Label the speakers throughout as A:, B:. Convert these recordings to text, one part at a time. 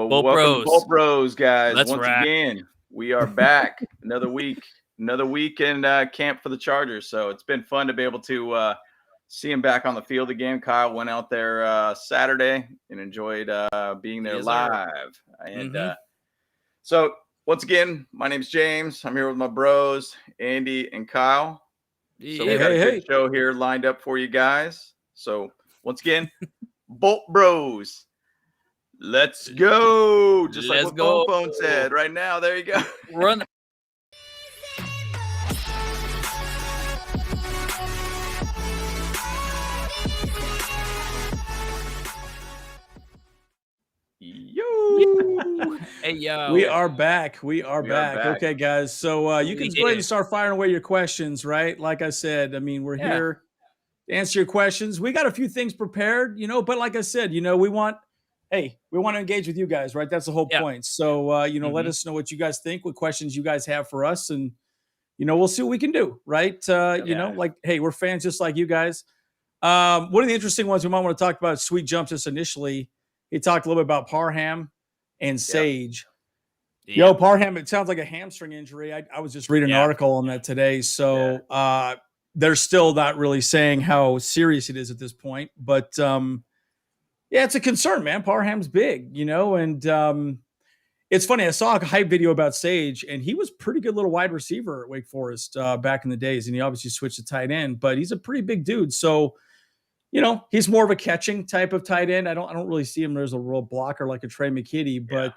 A: Bolt
B: welcome
A: Bros.
B: to Bolt Bros, guys.
A: Let's
B: Once
A: ride.
B: again, we are back. Another week in camp for the Chargers. So it's been fun to be able to see him back on the field again. Kyle went out there Saturday and enjoyed being there live. And so once again, my name's James. I'm here with my bros, Andy and Kyle. So we got a good show here lined up for you guys. So once again, Bolt Bros. Let's go. Just like what Phone said right now. There you go.
A: Run.
B: Yo.
A: Hey, yo.
C: We are back. We are back. Okay, guys. So you can go ahead and start firing away your questions, right? Like I said, I mean, we're here to answer your questions. We got a few things prepared, but like I said, we want to engage with you guys, right? That's the whole point. So, let us know what you guys think, what questions you guys have for us, and, we'll see what we can do, right? Hey, we're fans just like you guys. One of the interesting ones we might want to talk about, Sweet Jump, just initially, he talked a little bit about Parham and Sage. Yo, Parham, it sounds like a hamstring injury. I was just reading an article on that today. So they're still not really saying how serious it is at this point. But, it's a concern, man. Parham's big, and it's funny. I saw a hype video about Sage, and he was a pretty good little wide receiver at Wake Forest back in the days, and he obviously switched to tight end, but he's a pretty big dude. So, he's more of a catching type of tight end. I don't really see him as a real blocker like a Trey McKitty, but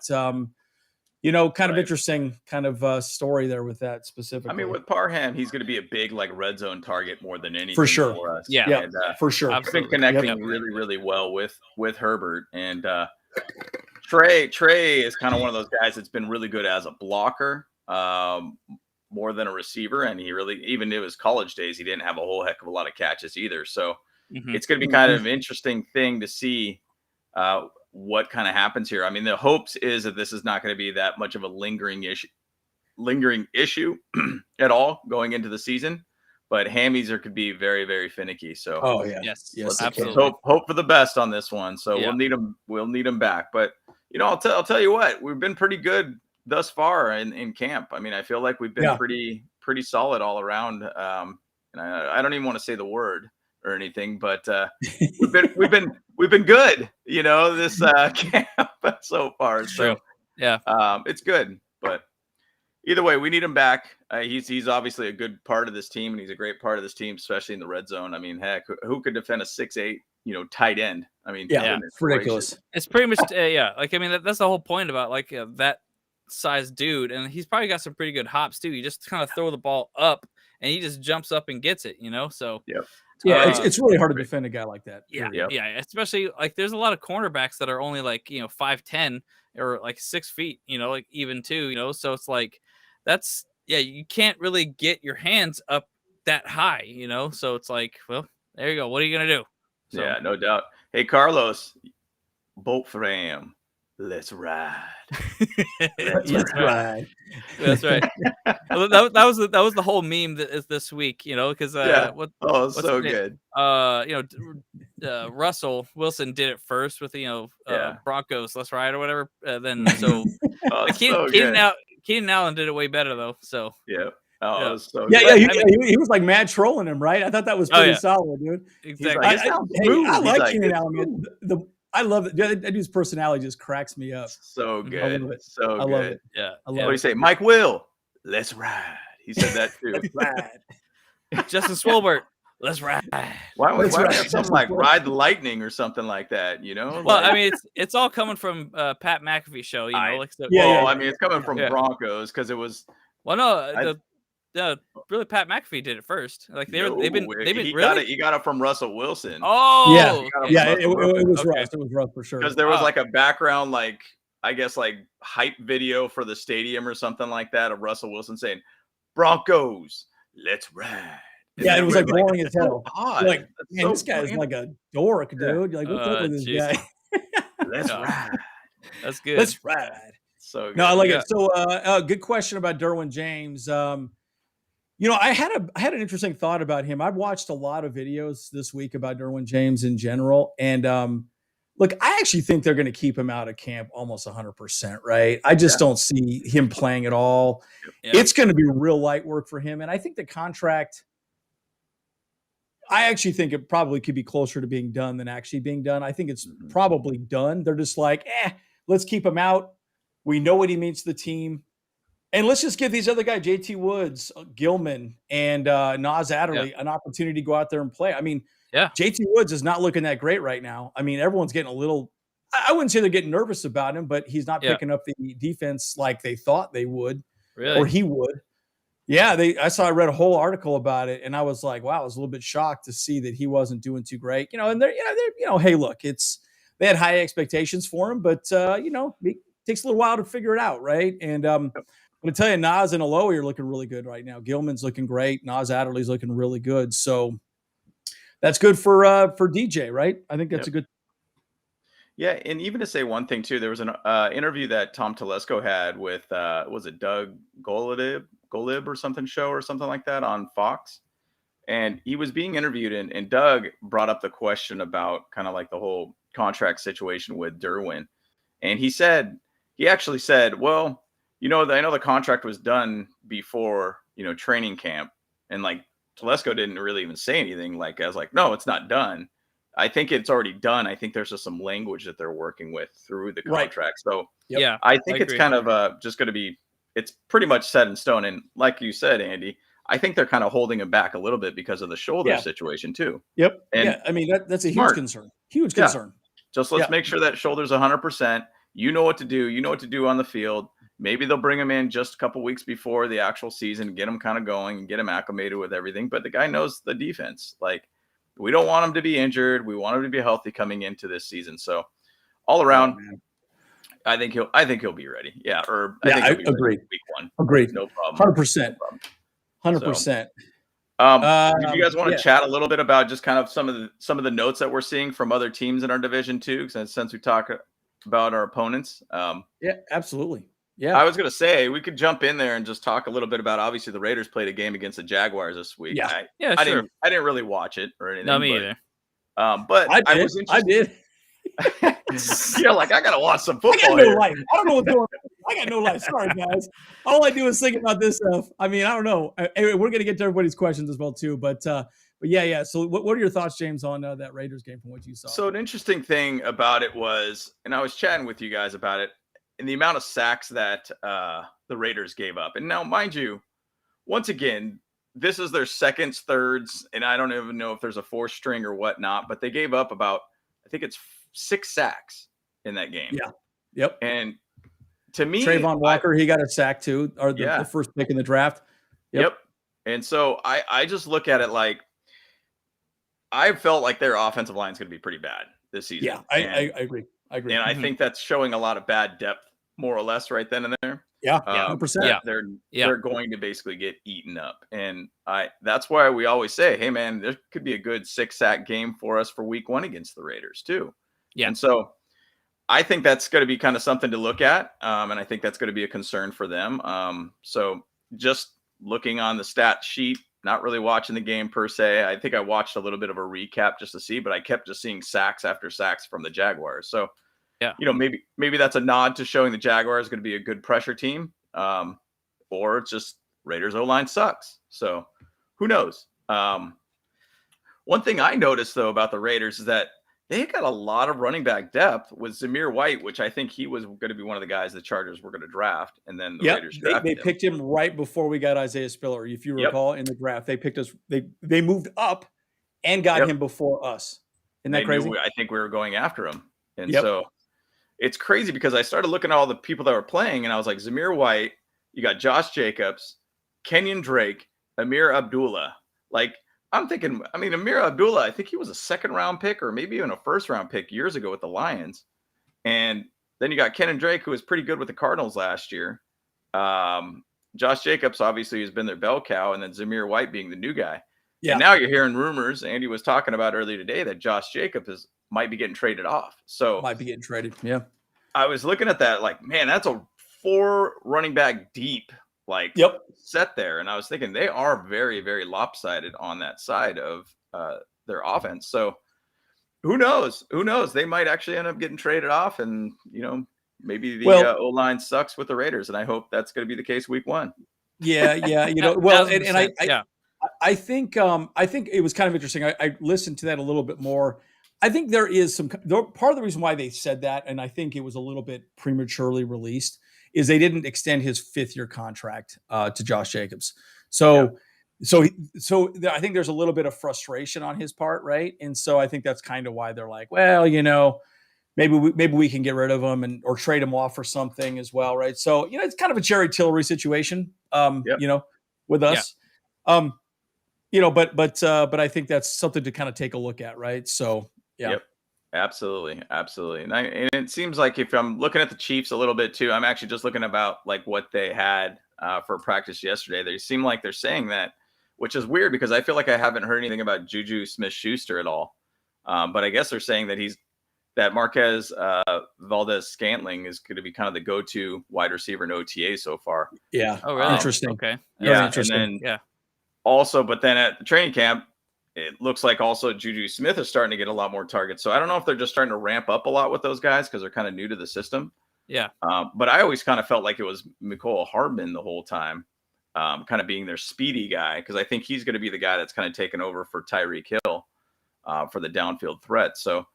C: kind of interesting kind of story there with that specifically.
B: I mean, with Parham, he's going to be a big red zone target more than anything
C: for sure.
B: For us.
C: Yeah, for sure.
B: He's been connecting really, really well with Herbert, and Trey is kind of one of those guys that's been really good as a blocker, more than a receiver, and he really, even in his college days, he didn't have a whole heck of a lot of catches either. So it's going to be kind of an interesting thing to see what kind of happens here. I mean, the hopes is that this is not going to be that much of a lingering issue at all going into the season, but hammies could be very, very finicky. So
A: yes,
B: absolutely. Hope for the best on this one. So we'll need him back. But I'll tell you what, we've been pretty good thus far in camp. I mean, I feel like we've been pretty solid all around. And I don't even want to say the word or anything, but we've been good, this camp so far. So it's good. But either way, we need him back. He's obviously a good part of this team, and he's a great part of this team, especially in the red zone. I mean, heck, who could defend a 6'8", tight end? I mean,
C: it's ridiculous.
A: It's pretty much Like, I mean, that's the whole point about that size dude, and he's probably got some pretty good hops too. You just kind of throw the ball up, and he just jumps up and gets it. So
C: it's really hard to defend a guy like that.
A: Especially there's a lot of cornerbacks that are only 5'10" or 6 feet, even too, so it's that's you can't really get your hands up that high, so it's well, there you go. What are you gonna do?
B: So, no doubt. Hey, Carlos, Bolt Fram, let's ride.
C: Let's ride.
A: That's right. that was the whole meme that is this week, because
B: so good.
A: Russell Wilson did it first with Broncos, let's ride or whatever. Then so Keenan Allen did it way better though. So
B: it was so
C: good. He was mad trolling him, right? I thought that was pretty solid, dude.
A: Exactly.
C: I like Keenan Allen. I love it. That dude's personality just cracks me up.
B: So good.
C: I love it.
B: So good.
C: I love it.
A: Yeah.
B: What do you say? Mike Will, let's ride. He said that too.
C: Ride.
A: Justin Swolbert, let's ride.
B: Why would something like Ride the Lightning or something like that,
A: Well, I mean, it's all coming from Pat McAfee show, I
B: mean, it's coming from Broncos because it was.
A: Well, no, really, Pat McAfee did it first. They've been really.
B: He got it from Russell Wilson.
A: Oh,
C: it was rough. It was rough for sure.
B: Because there was a background, I guess, hype video for the stadium or something like that of Russell Wilson saying, "Broncos, let's ride."
C: And it was boring as hell. This guy's like a dork, dude. What's up with this guy?
B: Let's ride.
A: That's good.
C: Let's ride.
B: So good.
C: No, I like it. So, good question about Derwin James. I had an interesting thought about him. I've watched a lot of videos this week about Derwin James in general, and Look, I actually think they're going to keep him out of camp almost 100%, right? I just don't see him playing at all. Yeah. It's going to be real light work for him. And I think the contract, I actually think it probably could be closer to being done than actually being done. I think it's probably done. They're just like, let's keep him out. We know what he means to the team. And let's just give these other guys, JT Woods, Gilman, and Nas Adderley, an opportunity to go out there and play. I mean, JT Woods is not looking that great right now. I mean, everyone's getting a little – I wouldn't say they're getting nervous about him, but he's not picking up the defense like they thought they would or he would. Yeah, I read a whole article about it, and I was like, wow, I was a little bit shocked to see that he wasn't doing too great. And they're hey, look, they had high expectations for him, but, it takes a little while to figure it out, right? And I'm going to tell you, Nas and Aloe are looking really good right now. Gilman's looking great. Nas Adderley's looking really good. So – that's good for DJ, right? I think that's a good.
B: Yeah, and even to say one thing too, there was an interview that Tom Telesco had with was it Doug Golub or something like that on Fox, and he was being interviewed, and Doug brought up the question about kind of like the whole contract situation with Derwin, and he actually said, well, I know the contract was done before training camp, and like. Telesco didn't really even say anything. Like, I was like, no, it's not done. I think it's already done. I think there's just some language that they're working with through the contract. So I think it's kind of just going to be, it's pretty much set in stone. And like you said, Andy, I think they're kind of holding him back a little bit because of the shoulder situation too.
C: Yep. And I mean, that's a huge concern. Huge concern.
B: Just let's make sure that shoulder's 100%. You know what to do. You know what to do on the field. Maybe they'll bring him in just a couple weeks before the actual season, get him kind of going and get him acclimated with everything. But the guy knows the defense. Like, we don't want him to be injured. We want him to be healthy coming into this season. So all around, I think he'll be ready. Yeah. Or I
C: agree.
B: Week 1.
C: Agreed.
B: No problem.
C: 100%. 100%.
B: Do you guys want to chat a little bit about just kind of some of the notes that we're seeing from other teams in our division too? Since we talk about our opponents.
C: Yeah, absolutely. Yeah,
B: I was going to say we could jump in there and just talk a little bit about. Obviously, the Raiders played a game against the Jaguars this week.
A: I
B: didn't really watch it or anything.
A: No, me either.
B: But
C: I did.
B: You're like, I gotta watch some football.
C: I got no life. I don't know what's going on. I got no life. Sorry, guys. All I do is think about this stuff. I mean, I don't know. Anyway, we're gonna get to everybody's questions as well too. But yeah. So, what are your thoughts, James, on that Raiders game from what you saw?
B: So, an interesting thing about it was, and I was chatting with you guys about it. And the amount of sacks that the Raiders gave up. And now, mind you, once again, this is their seconds, thirds, and I don't even know if there's a fourth string or whatnot, but they gave up about, I think it's 6 sacks in that game.
C: Yeah. Yep.
B: And to me,
C: Trayvon Walker, he got a sack too, or the first pick in the draft.
B: Yep. And so I just look at it like, I felt like their offensive line is going to be pretty bad this season.
C: Yeah, I agree. And
B: I think that's showing a lot of bad depth, more or less, right then and there.
C: Yeah, 100%.
B: They're going to basically get eaten up, and that's why we always say, hey man, there could be a good 6-sack game for us for Week 1 against the Raiders too.
A: Yeah,
B: and so I think that's going to be kind of something to look at, and I think that's going to be a concern for them. So just looking on the stat sheet. Not really watching the game per se. I think I watched a little bit of a recap just to see, but I kept just seeing sacks after sacks from the Jaguars. So, maybe that's a nod to showing the Jaguars going to be a good pressure team, or it's just Raiders O-line sucks. So, who knows? One thing I noticed though about the Raiders is that they got a lot of running back depth with Zamir White, which I think he was going to be one of the guys the Chargers were going to draft. And then the Raiders drafted
C: him. They picked him right before we got Isaiah Spiller. If you recall in the draft, they picked us. They moved up and got him before us. Isn't that crazy?
B: I think we were going after him. And so it's crazy because I started looking at all the people that were playing and I was like, Zamir White, you got Josh Jacobs, Kenyon Drake, Amir Abdullah. Like, I'm thinking, Amir Abdullah, I think he was a 2nd-round pick or maybe even a 1st-round pick years ago with the Lions. And then you got Kenyon Drake, who was pretty good with the Cardinals last year. Josh Jacobs, obviously, has been their bell cow, and then Zamir White being the new guy. Yeah. And now you're hearing rumors, Andy was talking about earlier today, that Josh Jacobs might be getting traded off. So
C: might be getting traded, yeah.
B: I was looking at that like, man, that's a 4 running back deep set there. And I was thinking they are very, very lopsided on that side of their offense. So Who knows? Who knows? They might actually end up getting traded off, and maybe the O-line sucks with the Raiders, and I hope that's going to be the case week 1.
C: Yeah. Well, and I think it was kind of interesting. I listened to that a little bit more. I think there is part of the reason why they said that, and I think it was a little bit prematurely released, is they didn't extend his 5th-year contract to Josh Jacobs. So I think there's a little bit of frustration on his part, right? And so I think that's kind of why they're like, well, maybe we can get rid of him or trade him off for something as well, right? So it's kind of a Jerry Tillery situation, with us. But I think that's something to kind of take a look at, right? So yeah.
B: Yep. Absolutely. And it seems like if I'm looking at the Chiefs a little bit too, I'm actually just looking about like what they had for practice yesterday. They seem like they're saying that, which is weird because I feel like I haven't heard anything about Juju Smith-Schuster at all. But I guess they're saying that Marquez Valdez-Scantling is going to be kind of the go-to wide receiver in OTA so far.
C: Yeah.
A: Oh, really?
C: Interesting.
A: Okay.
B: Yeah.
C: Interesting.
B: And then also, but then at the training camp, it looks like also Juju Smith is starting to get a lot more targets. So I don't know if they're just starting to ramp up a lot with those guys because they're kind of new to the system.
A: Yeah.
B: But I always kind of felt like it was Mecole Hardman the whole time, kind of being their speedy guy, because I think he's going to be the guy that's kind of taken over for Tyreek Hill for the downfield threat. So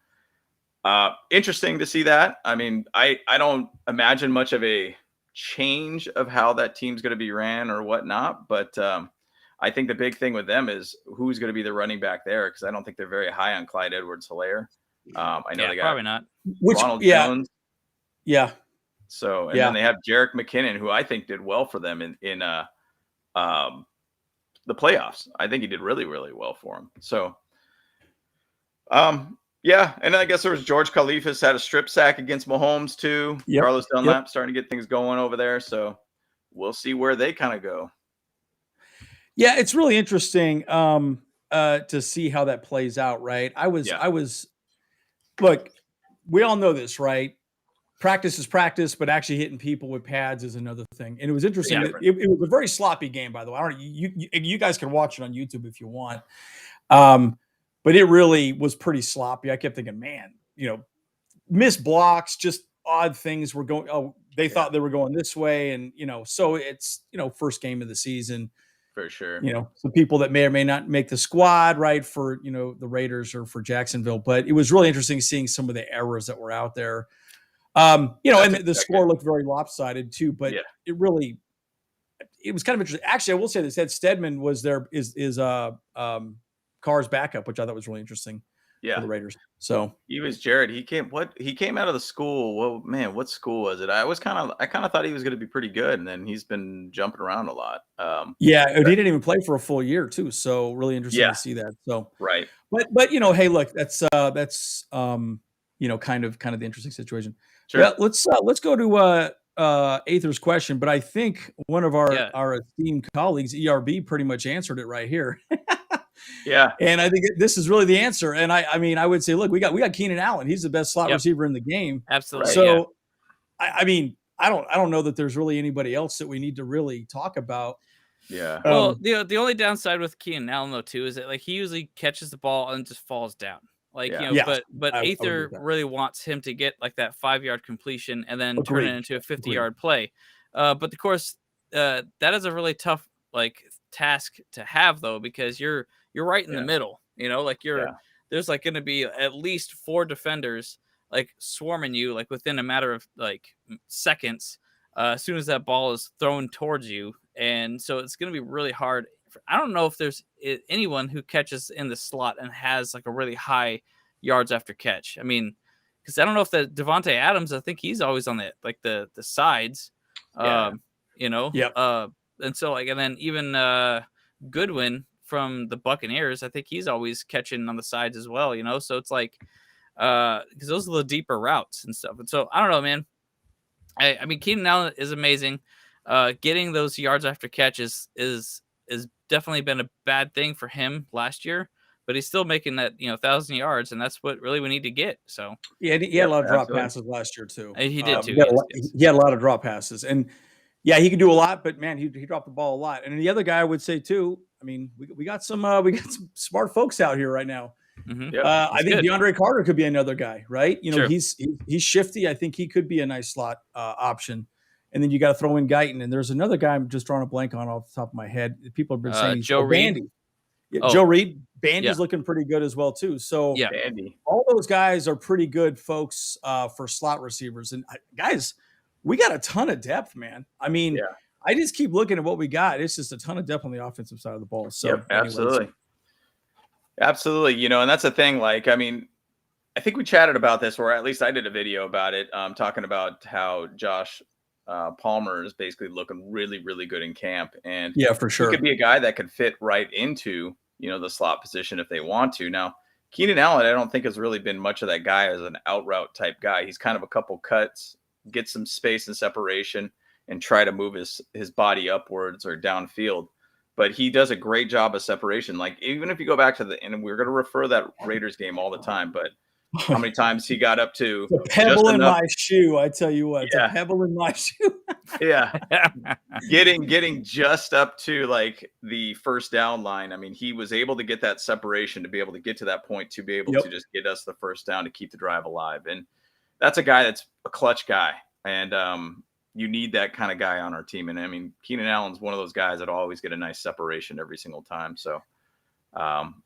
B: interesting to see that. I mean, I don't imagine much of a change of how that team's going to be ran or whatnot, but I think the big thing with them is who's going to be the running back there, because I don't think they're very high on Clyde Edwards-Helaire. I know they got
A: probably not.
B: Ronald Jones.
C: Yeah.
B: So then they have Jerick McKinnon, who I think did well for them in the playoffs. I think he did really, really well for them. So, and then I guess there was George Khalifas had a strip sack against Mahomes too.
C: Yep.
B: Carlos Dunlap starting to get things going over there. So we'll see where they kind of go.
C: Yeah, it's really interesting to see how that plays out, right? Look, we all know this, right? Practice is practice, but actually hitting people with pads is another thing. And it was interesting. It was a very sloppy game, by the way. I don't know, you guys can watch it on YouTube if you want. But it really was pretty sloppy. I kept thinking, man, missed blocks, just odd things were going. Oh, they thought they were going this way. And, so it's, first game of the season.
B: For sure.
C: Some people that may or may not make the squad, right, for, the Raiders or for Jacksonville. But it was really interesting seeing some of the errors that were out there. And the score looked very lopsided too, but it was kind of interesting. Actually, I will say this: Ed Stedman was Carr's backup, which I thought was really interesting for the Raiders. So
B: he was Jared. He came out of the school. Well, man, what school was it? I kind of thought he was going to be pretty good, and then he's been jumping around a lot.
C: He didn't even play for a full year too. So really interesting to see that. So
B: right,
C: but hey, look, that's kind of the interesting situation.
B: Sure.
C: Yeah, let's go to Aether's question, but I think one of our esteemed colleagues, ERB, pretty much answered it right here.
B: Yeah,
C: and I think this is really the answer. And I would say, look, we got Keenan Allen. He's the best slot receiver in the game.
A: Absolutely.
C: So, I don't know that there's really anybody else that we need to really talk about.
B: Yeah.
A: Well, the only downside with Keenan Allen though too is that he usually catches the ball and just falls down. But Aether really wants him to get that 5-yard completion and then turn it into a 50-yard play. But of course, that is a really tough task to have though, because you're right in the middle. There's going to be at least 4 defenders swarming you within a matter of seconds as soon as that ball is thrown towards you, and so it's going to be really hard. I don't know if there's anyone who catches in the slot and has a really high yards after catch. I mean, because I don't know if the Devontae Adams, I think he's always on the sides. And so and then even Goodwin from the Buccaneers, I think he's always catching on the sides as well. So it's because those are the deeper routes and stuff. And so I don't know, man. I mean, Keenan Allen is amazing. Getting those yards after catch is definitely been a bad thing for him last year, but he's still making that 1,000 yards, and that's what really we need to get. So
C: he had a lot of drop passes last year too.
A: He did too.
C: He had a lot of drop passes, and he could do a lot, but man, he dropped the ball a lot. And the other guy I would say too, I mean, we got some smart folks out here right now.
A: Mm-hmm.
B: Yep.
C: I think DeAndre Carter could be another guy, right? You know,
A: Sure.
C: he's shifty. I think he could be a nice slot option. And then you got to throw in Guyton. And there's another guy I'm just drawing a blank on off the top of my head. People have been saying
A: Joe Reed.
C: Bandy. Yeah, Joe Reed. Bandy's looking pretty good as well, too. So
B: Bandy.
C: All those guys are pretty good folks for slot receivers. And guys, we got a ton of depth, man. I mean, I just keep looking at what we got. It's just a ton of depth on the offensive side of the ball. So
B: absolutely. Absolutely. You know, and that's the thing. Like, I mean, I think we chatted about this, or at least I did a video about it, talking about how Josh Palmer is basically looking really, really good in camp. And
C: for sure.
B: He could be a guy that could fit right into, you know, the slot position if they want to. Now, Keenan Allen, I don't think has really been much of that guy as an out route type guy. He's kind of a couple cuts, get some space and separation, and try to move his body upwards or downfield. But he does a great job of separation. Like, even if you go back to and we're going to refer that Raiders game all the time, but how many times he got up to
C: a pebble in my shoe. I tell you what, it's a pebble in my shoe.
B: Getting just up to like the first down line. I mean, he was able to get that separation to be able to get to that point, to be able to just get us the first down to keep the drive alive. And that's a guy that's a clutch guy. And you need that kind of guy on our team. And I mean, Keenan Allen's one of those guys that always get a nice separation every single time. So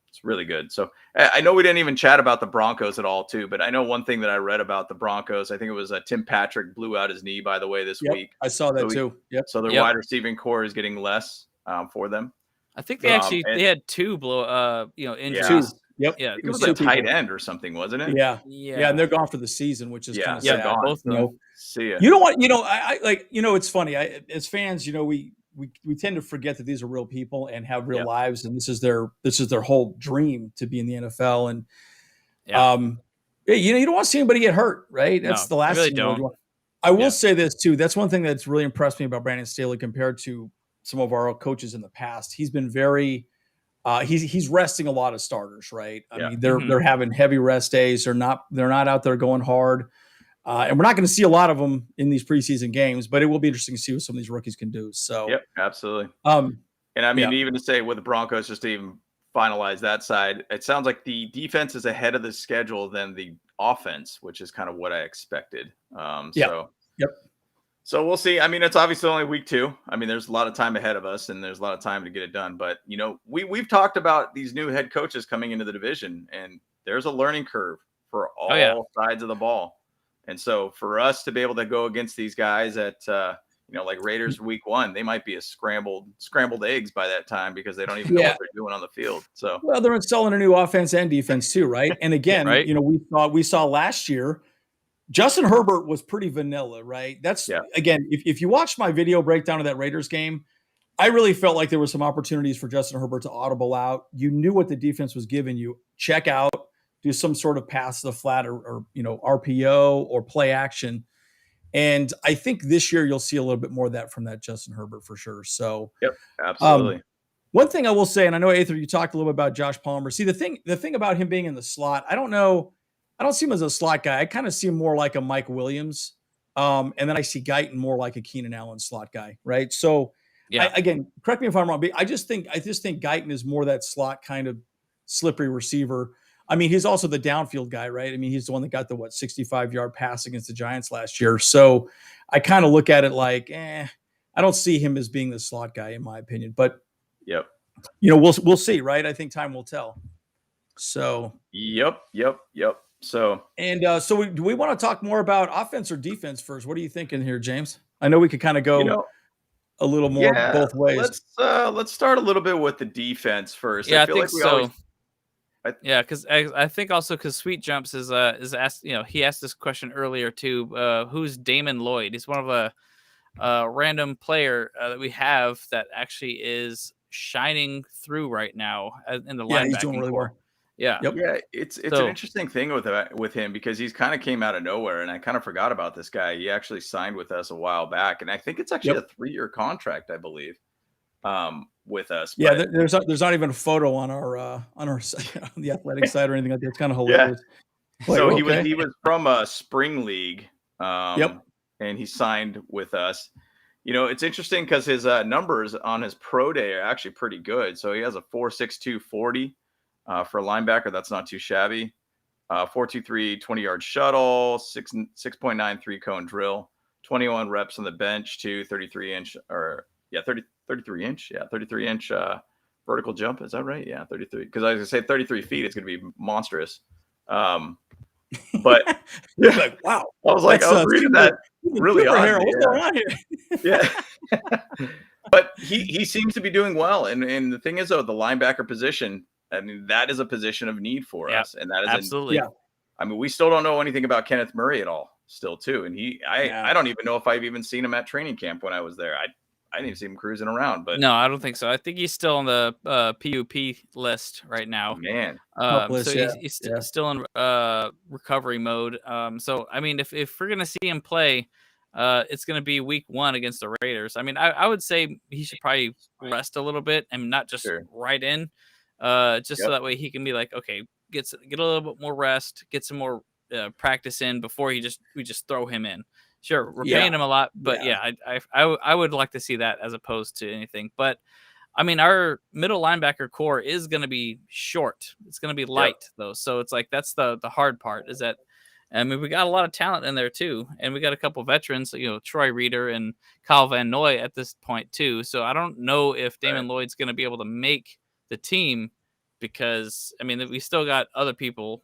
B: it's really good. So I know we didn't even chat about the Broncos at all too, but I know one thing that I read about the Broncos, I think it was Tim Patrick blew out his knee, by the way, this week.
C: I saw that too.
B: So their wide receiving core is getting less for them.
A: I think they they had two injuries.
C: Yep.
B: Yeah. It was a tight end or something, wasn't it?
C: Yeah. And they're gone for the season, which is kind of sad.
B: Gone.
C: Both,
B: See ya.
C: You know what? I like, it's funny. As fans, we tend to forget that these are real people and have real lives, and this is their whole dream to be in the NFL. And you don't want to see anybody get hurt, right? That's the last thing you want. I will say this too. That's one thing that's really impressed me about Brandon Staley compared to some of our coaches in the past. He's been very he's resting a lot of starters, right? I mean, they're having heavy rest days. They're not out there going hard. And we're not going to see a lot of them in these preseason games, but it will be interesting to see what some of these rookies can do. So,
B: absolutely. And I mean, even to say with the Broncos, just to even finalize that side, it sounds like the defense is ahead of the schedule than the offense, which is kind of what I expected. So we'll see. I mean, it's obviously only week 2. I mean, there's a lot of time ahead of us, and there's a lot of time to get it done. But, we've talked about these new head coaches coming into the division, and there's a learning curve for all sides of the ball. And so for us to be able to go against these guys at, like Raiders week 1, they might be a scrambled eggs by that time because they don't even know what they're doing on the field. So,
C: well, they're installing a new offense and defense too, right? And again, we saw last year, Justin Herbert was pretty vanilla, right? That's again, if you watch my video breakdown of that Raiders game, I really felt like there were some opportunities for Justin Herbert to audible out. You knew what the defense was giving you. Check out, do some sort of pass to the flat or RPO or play action. And I think this year you'll see a little bit more of that from that Justin Herbert for sure. So
B: absolutely.
C: One thing I will say, and I know Aether, you talked a little bit about Josh Palmer. See, the thing about him being in the slot, I don't see him as a slot guy. I kind of see him more like a Mike Williams. And then I see Guyton more like a Keenan Allen slot guy. Right. So again, correct me if I'm wrong, but I just think Guyton is more that slot kind of slippery receiver. I mean, he's also the downfield guy, right? I mean, he's the one that got the 65-yard pass against the Giants last year. So I kind of look at it like, I don't see him as being the slot guy in my opinion, but we'll see, right? I think time will tell. So,
B: Yep. So,
C: and do we want to talk more about offense or defense first? What are you thinking here, James? I know we could kind of go a little more both ways.
B: Let's start a little bit with the defense first.
A: Yeah, I feel like we always. Because I think also because Sweet Jumps is asked, he asked this question earlier too. Who's Damon Lloyd? He's one of a random player that we have that actually is shining through right now in the linebacking.
C: He's doing really well.
B: Yeah, it's an interesting thing with him because he's kind of came out of nowhere, and I kind of forgot about this guy. He actually signed with us a while back, and I think it's actually a 3-year contract, I believe. With us,
C: there's not even a photo on our site, on the athletic side or anything like that. It's kind of hilarious.
B: So he was from a spring league, and he signed with us. It's interesting because his numbers on his pro day are actually pretty good. So he has a 4.62 40. For a linebacker, that's not too shabby. 4.23 20-yard shuttle, 6.93 cone drill, 21 reps on the bench, 33 inch vertical jump. Is that right? Yeah, 33. Because I was gonna say 33 feet, it's gonna be monstrous. But
C: yeah, like, wow,
B: I was reading that really odd.
C: What's going on here?
B: Yeah. But he seems to be doing well. And the thing is, though, the linebacker position, I mean, that is a position of need for us. And that is
A: absolutely.
B: I mean, we still don't know anything about Kenneth Murray at all still, too. And I don't even know if I've even seen him at training camp when I was there. I didn't even see him cruising around. But
A: no, I don't think so. I think he's still on the PUP list right now.
B: Man.
A: So he's still in recovery mode. So, I mean, if we're going to see him play, it's going to be week 1 against the Raiders. I mean, I would say he should probably rest a little bit and not just right in, so that way he can be like, okay, get a little bit more rest, get some more practice in before we just throw him in. Sure, we're paying him a lot, but I would like to see that as opposed to anything. But I mean, our middle linebacker core is going to be short. It's going to be light though, so it's like that's the hard part. Is that I mean, we got a lot of talent in there too, and we got a couple veterans, Troy Reeder and Kyle Van Noy at this point too. So I don't know if Damon Lloyd's going to be able to make the team because I mean we still got other people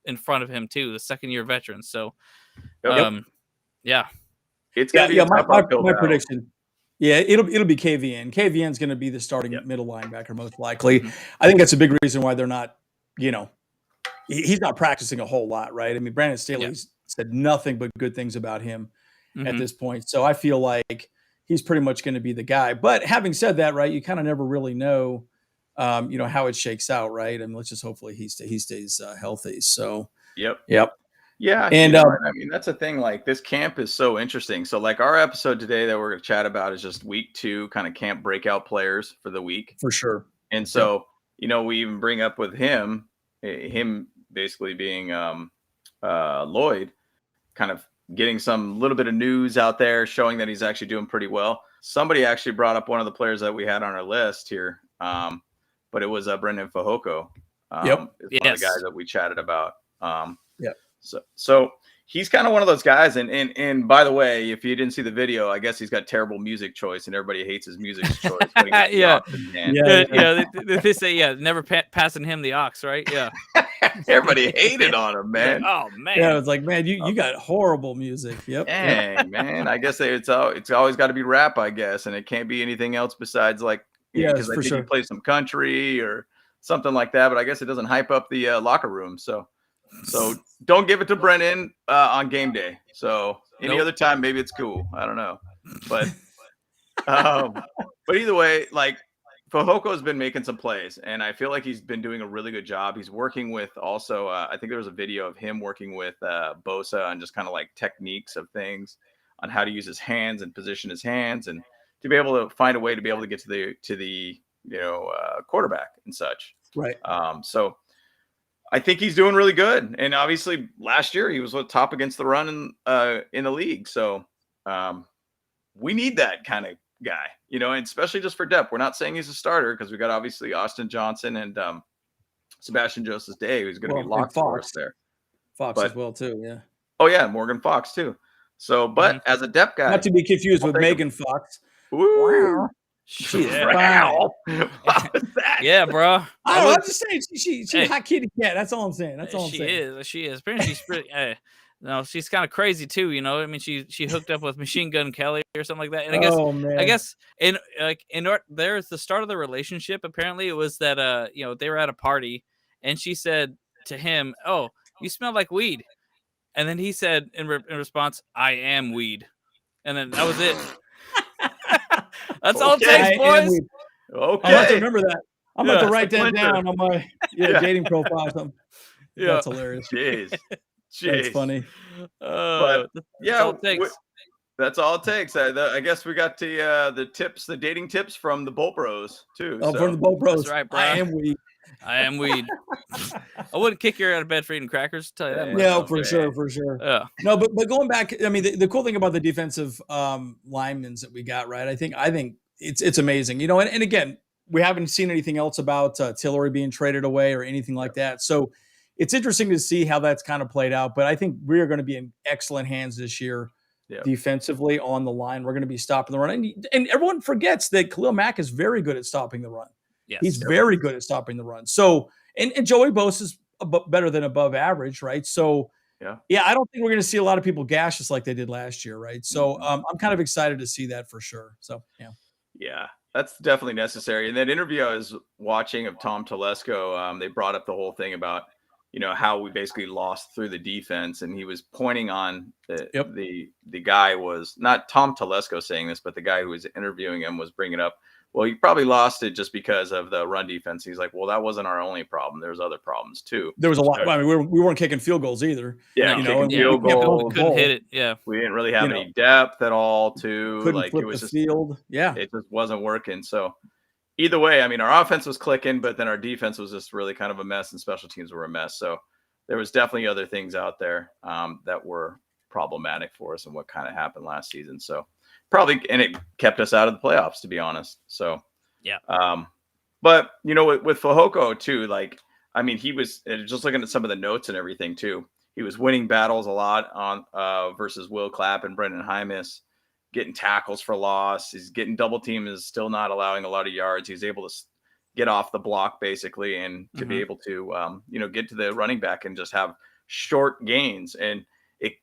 A: in front of him too, the second-year veterans. So. Yeah,
B: it's gonna be
C: my prediction. Yeah, it'll be KVN. KVN's going to be the starting middle linebacker most likely. I think that's a big reason why they're not. He's not practicing a whole lot, right? I mean, Brandon Staley's said nothing but good things about him at this point. So I feel like he's pretty much going to be the guy. But having said that, right, you kind of never really know, how it shakes out, right? And let's just hopefully he stays healthy. So
B: Yep. Yeah, and I mean that's the thing. Like this camp is so interesting. So like our episode today that we're going to chat about is just week 2 kind of camp breakout players for the week
C: for sure.
B: And so we even bring up with him basically being Lloyd, kind of getting some little bit of news out there showing that he's actually doing pretty well. Somebody actually brought up one of the players that we had on our list here, but it was Brendan Fehoko. It's one of the guys that we chatted about. So he's kind of one of those guys. And by the way, if you didn't see the video, I guess he's got terrible music choice and everybody hates his music choice.
A: They say, never passing him the aux, right? Yeah.
B: Everybody hated on him, man.
A: Oh man.
C: Yeah. It's like, man, you got horrible music. Yep.
B: Dang, man. I guess it's always got to be rap, I guess. And it can't be anything else besides like, because I think he plays some country or something like that, but I guess it doesn't hype up the locker room. So don't give it to Brennan on game day. So any other time, maybe it's cool. I don't know, but either way, like Fehoko has been making some plays, and I feel like he's been doing a really good job. He's working with also. I think there was a video of him working with Bosa on just kind of like techniques of things on how to use his hands and position his hands, and to be able to find a way to be able to get to the quarterback and such.
C: Right.
B: So. I think he's doing really good, and obviously last year he was top against the run in the league. So we need that kind of guy, and especially just for depth. We're not saying he's a starter because we got obviously Austin Johnson and Sebastian Joseph-Day, who's going to be locked for us there.
C: Fox as well too, yeah.
B: Oh yeah, Morgan Fox too. So, but as a depth guy,
C: not to be confused with Megan Fox.
B: Ooh.
C: She's
B: fine.
A: Yeah, bro.
C: I'm just saying she's a hot kitty cat. That's all I'm saying.
A: She is. Apparently she's pretty. No, she's kind of crazy too. I mean, she hooked up with Machine Gun Kelly or something like that. And I guess there's the start of the relationship. Apparently, it was that they were at a party, and she said to him, "Oh, you smell like weed," and then he said in response, "I am weed," and then that was it. That's all it takes, boys.
B: Okay.
C: I have to remember that. I'm going to write that down on my dating profile or something. Yeah. That's hilarious.
B: Jeez.
C: That's funny.
B: But that's all it takes. That's all it takes. I guess we got the dating tips from the Bolt Bros too.
C: Oh, from the Bolt Bros.
A: That's right, bro.
C: I am weed.
A: I wouldn't kick you out of bed for eating crackers. Tell you that.
C: Yeah, for sure.
A: Yeah.
C: No, but going back, I mean, the cool thing about the defensive linemen that we got, right? I think it's amazing, and again, we haven't seen anything else about Tillery being traded away or anything like that. So it's interesting to see how that's kind of played out. But I think we are going to be in excellent hands this year defensively on the line. We're going to be stopping the run. And everyone forgets that Khalil Mack is very good at stopping the run. Yes. He's very good at stopping the run. So, and Joey Bosa is better than above average, right? So, yeah, I don't think we're going to see a lot of people gash us like they did last year, right? So I'm kind of excited to see that for sure. So,
B: yeah, that's definitely necessary. In that interview I was watching of Tom Telesco, they brought up the whole thing about, how we basically lost through the defense. And he was pointing on the guy was not Tom Telesco saying this, but the guy who was interviewing him was bringing up, well, you probably lost it just because of the run defense. He's like, well, that wasn't our only problem. There's other problems too.
C: There was a lot. I mean, we weren't kicking field goals either.
B: Yeah, field goals.
A: We couldn't hit it. Yeah,
B: we didn't really have any depth at all.
C: Couldn't flip
B: it was
C: the field. Yeah,
B: it just wasn't working. So either way, I mean, our offense was clicking, but then our defense was just really kind of a mess, and special teams were a mess. So there was definitely other things out there that were problematic for us, and what kind of happened last season. So. Probably, and it kept us out of the playoffs, to be honest. So, but with Fehoko too, he was just looking at some of the notes and everything too. He was winning battles a lot on versus Will Clapp and Brendan Hymas, getting tackles for loss. He's getting double team, is still not allowing a lot of yards. He's able to get off the block basically, and to be able to get to the running back and just have short gains. And it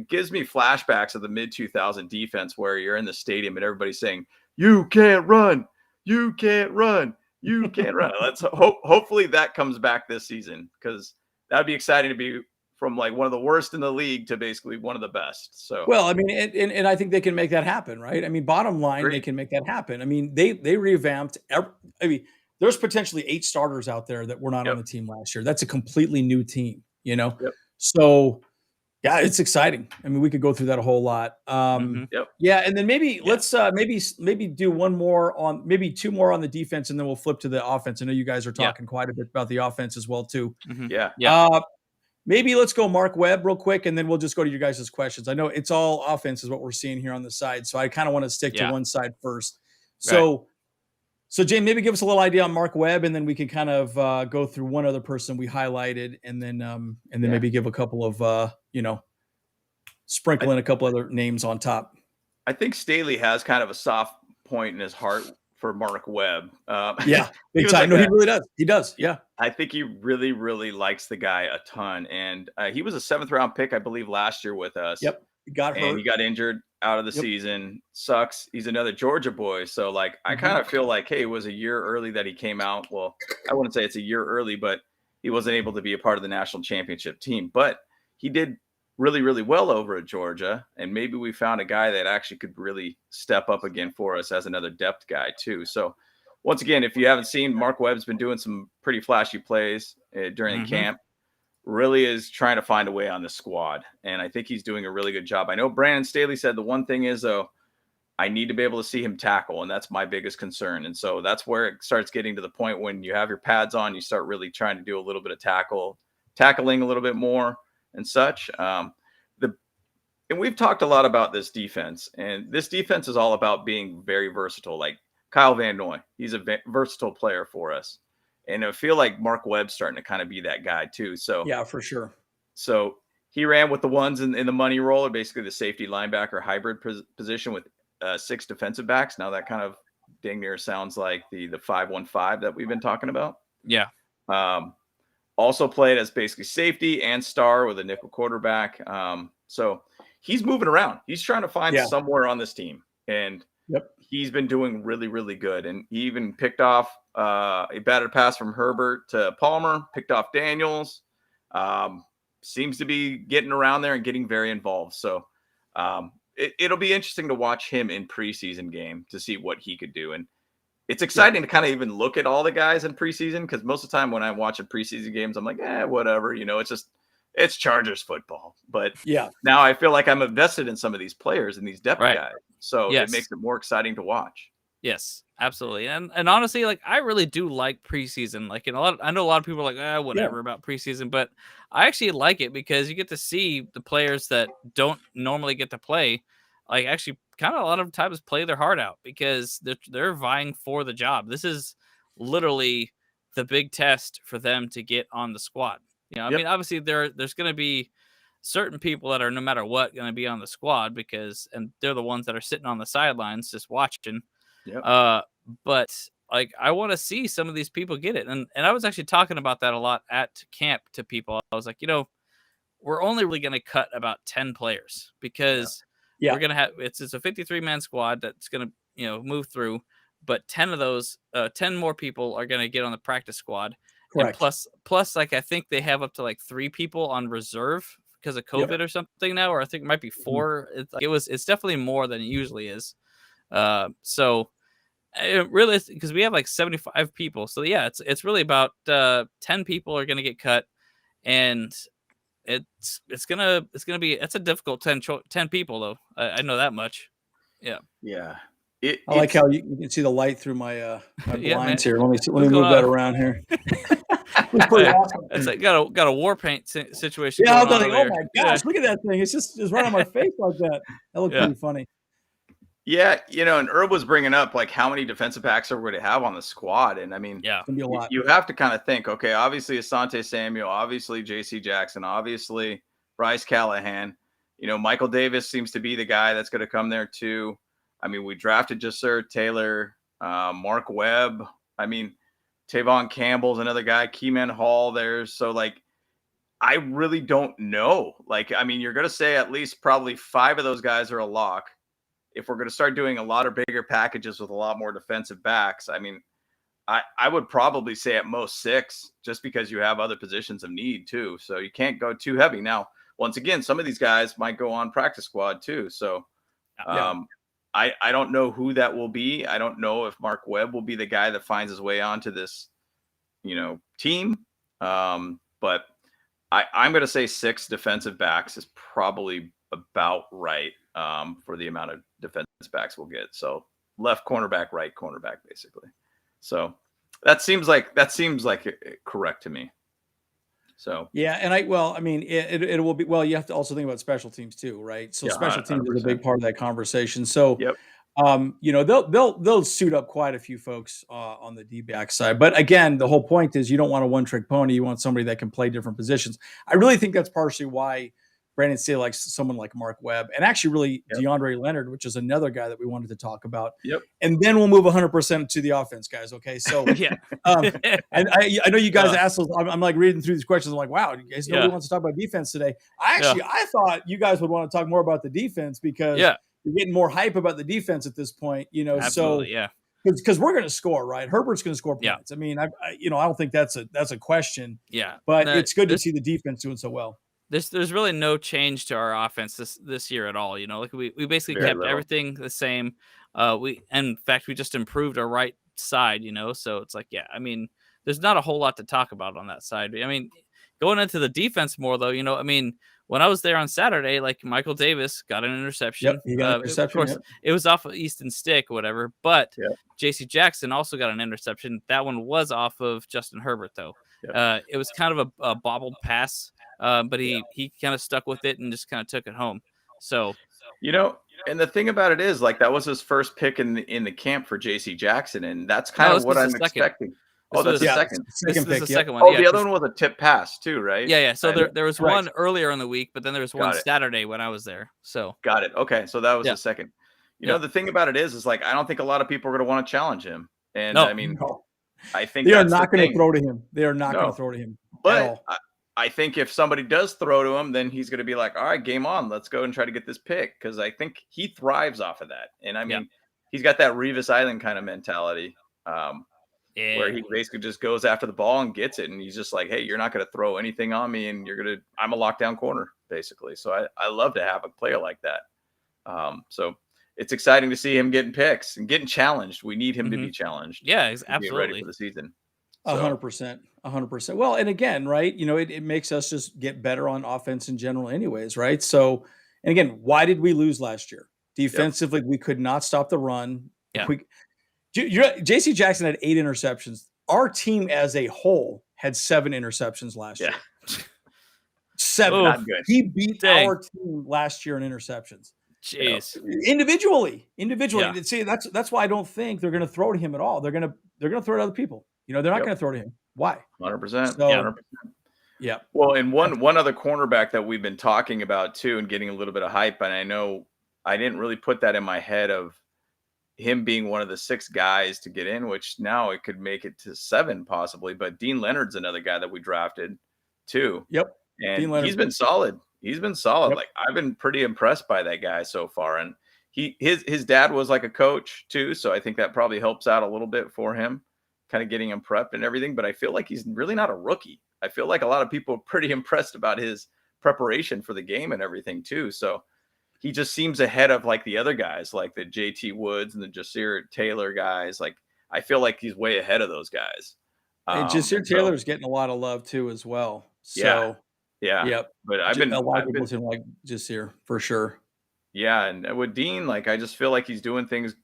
B: gives me flashbacks of the mid-2000 defense where you're in the stadium and everybody's saying, "You can't run, you can't run, you can't run." Let's hopefully that comes back this season, because that'd be exciting to be from one of the worst in the league to basically one of the best. So
C: I mean, and I think they can make that happen, right? I mean, bottom line, they can make that happen. I mean, they revamped. There's potentially 8 starters out there that were not on the team last year. That's a completely new team, So. Yeah, it's exciting. I mean, we could go through that a whole lot. Yeah, and then maybe let's maybe do one more on, maybe 2 more on the defense, and then we'll flip to the offense. I know you guys are talking quite a bit about the offense as well too. Maybe let's go Mark Webb real quick, and then we'll just go to you guys' questions. I know it's all offense is what we're seeing here on the side, so I kind of want to stick to one side first. So Jane, maybe give us a little idea on Mark Webb, and then we can kind of go through one other person we highlighted, and then maybe give a couple of sprinkle in a couple other names on top.
B: I think Staley has kind of a soft point in his heart for Mark Webb.
C: Big time. No, he really does. He does. Yeah,
B: I think he really, really likes the guy a ton, and he was a 7th round pick, I believe, last year with us.
C: Yep, he got hurt.
B: And he got injured out of the season. Sucks. He's another Georgia boy. So I kind of feel like, hey, it was a year early that he came out. Well, I wouldn't say it's a year early, but he wasn't able to be a part of the national championship team. But he did really, really well over at Georgia. And maybe we found a guy that actually could really step up again for us as another depth guy too. So once again, if you haven't seen, Mark Webb's been doing some pretty flashy plays during the camp. Really is trying to find a way on the squad. And I think he's doing a really good job. I know Brandon Staley said the one thing is, though, I need to be able to see him tackle, and that's my biggest concern. And so that's where it starts getting to the point when you have your pads on, you start really trying to do a little bit of tackling a little bit more and such. And we've talked a lot about this defense, and this defense is all about being very versatile. Like Kyle Van Noy, he's a versatile player for us. And I feel like Mark Webb's starting to kind of be that guy too. So
C: yeah, for sure.
B: So he ran with the ones in the money role, or basically the safety linebacker hybrid position with 6 defensive backs. Now that kind of dang near sounds like the 5-1-5 that we've been talking about.
A: Yeah.
B: Also played as basically safety and star with a nickel quarterback. So he's moving around. He's trying to find somewhere on this team, and he's been doing really, really good. And he even picked off a batted pass from Herbert to Palmer, picked off Daniels. Seems to be getting around there and getting very involved. So it'll be interesting to watch him in preseason game to see what he could do. And it's exciting to kind of even look at all the guys in preseason, because most of the time when I'm watching preseason games, I'm like, whatever, it's Chargers football. But now I feel like I'm invested in some of these players and these depth guys. So it makes it more exciting to watch.
A: Yes, absolutely. And honestly, I really do like preseason. I know a lot of people are like, whatever about preseason, but I actually like it because you get to see the players that don't normally get to play. like actually kind of a lot of times play their heart out because they're vying for the job. This is literally the big test for them to get on the squad. I mean, obviously there's going to be certain people that are no matter what going to be on the squad and they're the ones that are sitting on the sidelines just watching. But like I want to see some of these people get it, and I was actually talking about that a lot at camp to people. I was like, we're only really going to cut about 10 players because we're going to have it's a 53-man squad that's going to move through, but 10 of those 10 more people are going to get on the practice squad.
C: Correct.
A: And plus like I think they have up to like 3 people on reserve because of COVID or something now, or I think it might be 4. It's definitely more than it usually is. So really, because we have like 75 people, so it's really about 10 people are going to get cut, and it's a difficult 10 people though. I know that much. Yeah.
C: I like how you can see the light through my blinds here. Let me move that around here.
A: Awesome. It's like got a war paint situation.
C: Yeah, I was like, oh my gosh, look at that thing! It's just right on my face like that. That looked pretty funny.
B: Yeah, and Herb was bringing up like how many defensive backs are we going to have on the squad, and I mean,
C: it's gonna be a lot.
B: You have to kind of think, okay, obviously Asante Samuel, obviously J.C. Jackson, obviously Bryce Callahan. Michael Davis seems to be the guy that's going to come there too. I mean, we drafted Jasir Taylor, Mark Webb. I mean, Tavon Campbell's another guy, Keyman Hall there. So, like, I really don't know. Like, I mean, you're going to say at least probably 5 of those guys are a lock. If we're going to start doing a lot of bigger packages with a lot more defensive backs, I mean, I would probably say at most 6 just because you have other positions of need too. So you can't go too heavy. Now, once again, some of these guys might go on practice squad too. So I don't know who that will be. I don't know if Mark Webb will be the guy that finds his way onto this, team. But I'm going to say 6 defensive backs is probably about right for the amount of defensive backs we'll get. So left cornerback, right cornerback, basically. So that seems like correct to me. So
C: yeah, and I mean it will be. Well, you have to also think about special teams too, right? So special teams 100%. Is a big part of that conversation. So they'll suit up quite a few folks on the D-back side. But again, the whole point is you don't want a one-trick pony. You want somebody that can play different positions. I really think that's partially why Brandon Staley likes someone like Mark Webb, and actually really DeAndre Leonard, which is another guy that we wanted to talk about. And then we'll move 100% to the offense, guys. Okay, so and I know you guys asked those. I'm like reading through these questions. I'm like, wow, you guys nobody wants to talk about defense today. I thought you guys would want to talk more about the defense because you're getting more hype about the defense at this point.
A: Absolutely,
C: because we're going to score, right? Herbert's going to score points. I mean, I don't think that's a question. But it's good to see the defense doing so well.
A: There's really no change to our offense this year at all. Like we basically kept everything the same. In fact, we just improved our right side. So it's like, I mean, there's not a whole lot to talk about on that side. I mean, going into the defense more though, I mean, when I was there on Saturday, like Michael Davis got an interception.
C: He got an interception.
A: Of course, it was off of Easton Stick or whatever. But J.C. Jackson also got an interception. That one was off of Justin Herbert though. It was kind of a bobbled pass. But he kind of stuck with it and just kind of took it home. So,
B: and the thing about it is, like, that was his first pick in the camp for J.C. Jackson, and that's kind of what I'm expecting. Oh, that's the second.
A: This is the second one.
B: Oh, the other one was a tip pass too, right?
A: Yeah. So there was one earlier in the week, but then there was one Saturday when I was there. So
B: got it. Okay, so that was the second. The thing about it is like I don't think a lot of people are going to want to challenge him, and I mean, I think
C: they are not going to throw to him. They are not going to throw to him.
B: But I think if somebody does throw to him, then he's going to be like, all right, game on. Let's go and try to get this pick. Because I think he thrives off of that. And I mean, he's got that Revis Island kind of mentality where he basically just goes after the ball and gets it. And he's just like, hey, you're not going to throw anything on me. And I'm a lockdown corner, basically. So I love to have a player like that. So it's exciting to see him getting picks and getting challenged. We need him to be challenged.
A: Yeah, absolutely.
B: Get ready for the season.
C: 100%. Well, and again, right, it makes us just get better on offense in general anyways, right? So, and again, why did we lose last year? Defensively, we could not stop the run. J.C. Jackson had 8 interceptions. Our team as a whole had 7 interceptions last year. 7.
B: Not good.
C: He beat our team last year in interceptions.
A: Jeez.
C: Individually.
A: Yeah.
C: See, that's why I don't think they're going to throw to him at all. They're going to throw to other people. They're not going to throw to him. Why?
B: 100%.
C: So,
B: Yeah. 100%.
C: Yeah.
B: Well, and one other cornerback that we've been talking about too, and getting a little bit of hype, and I know I didn't really put that in my head of him being one of the 6 guys to get in, which now it could make it to 7 possibly. But Dean Leonard's another guy that we drafted too.
C: Yep.
B: And he's been solid. He's been solid.
C: Yep.
B: Like, I've been pretty impressed by that guy so far. And his dad was like a coach too, so I think that probably helps out a little bit for him, kind of getting him prepped and everything. But I feel like he's really not a rookie. I feel like a lot of people are pretty impressed about his preparation for the game and everything too. So he just seems ahead of like the other guys, like the JT Woods and the Jasir Taylor guys. Like, I feel like he's way ahead of those guys.
C: And Jasir Taylor's getting a lot of love too as well. So
B: yeah.
C: Yep.
B: But
C: a lot of people seem like Jasir for sure.
B: Yeah, and with Dean, like, I just feel like he's doing things.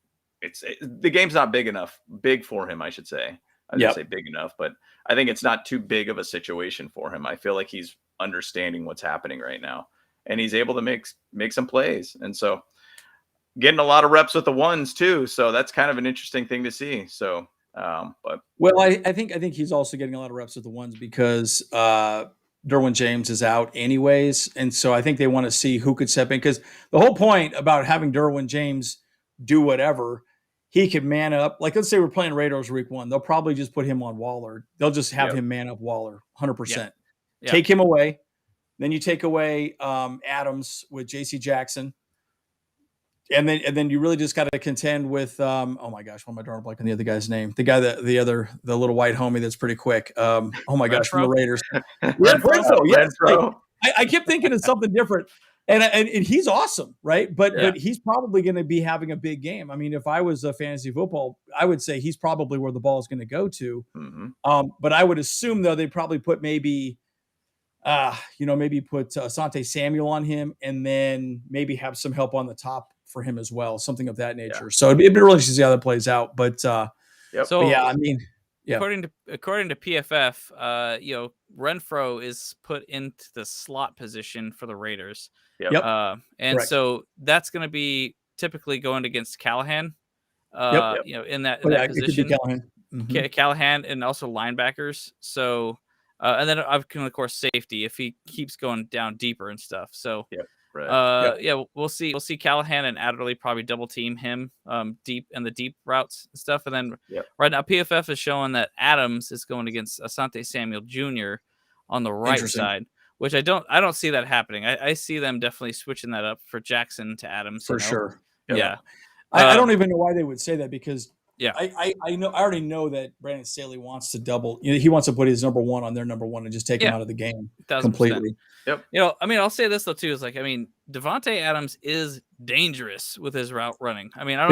B: The game's not big for him, I should say. I didn't say big enough, but I think it's not too big of a situation for him. I feel like he's understanding what's happening right now, and he's able to make some plays, and so getting a lot of reps with the ones too. So that's kind of an interesting thing to see. So, but
C: I think he's also getting a lot of reps with the ones because Derwin James is out anyways, and so I think they want to see who could step in, because the whole point about having Derwin James do whatever, he could man up. Like, let's say we're playing Raiders week 1, they'll probably just put him on Waller. They'll just have him man up Waller 100%. Take him away, then you take away Adams with J.C. Jackson, and then you really just got to contend with oh my gosh, what am I drawing a blank on the other guy's name? The guy the little white homie that's pretty quick. Oh my gosh, from the Raiders. Renfro, yes. I kept thinking of something different. And he's awesome, right? But he's probably going to be having a big game. I mean, if I was a fantasy football, I would say he's probably where the ball is going to go to.
B: Mm-hmm.
C: But I would assume though they probably put maybe put Asante Samuel on him, and then maybe have some help on the top for him as well, something of that nature. So it'd be really interesting to see how that plays out. But
A: so
C: yeah, I mean,
A: according to PFF, Renfro is put into the slot position for the Raiders. And correct. So that's going to be typically going against Callahan. In that position, it could be Callahan. Mm-hmm. Callahan, and also linebackers. So and then of course safety if he keeps going down deeper and stuff. So we'll see. We'll see Callahan and Adderley probably double team him deep in the deep routes and stuff. And then right now PFF is showing that Adams is going against Asante Samuel Jr. on the right side, which I don't see that happening. I see them definitely switching that up for Jackson to Adams
C: for sure.
A: Yeah.
C: I don't even know why they would say that, because I already know that Brandon Staley wants to double. He wants to put his number 1 on their number 1 and just take him out of the game
A: 1,000%.
C: Completely.
B: Yep.
A: I'll say this though too, is like, Davante Adams is dangerous with his route running. I don't know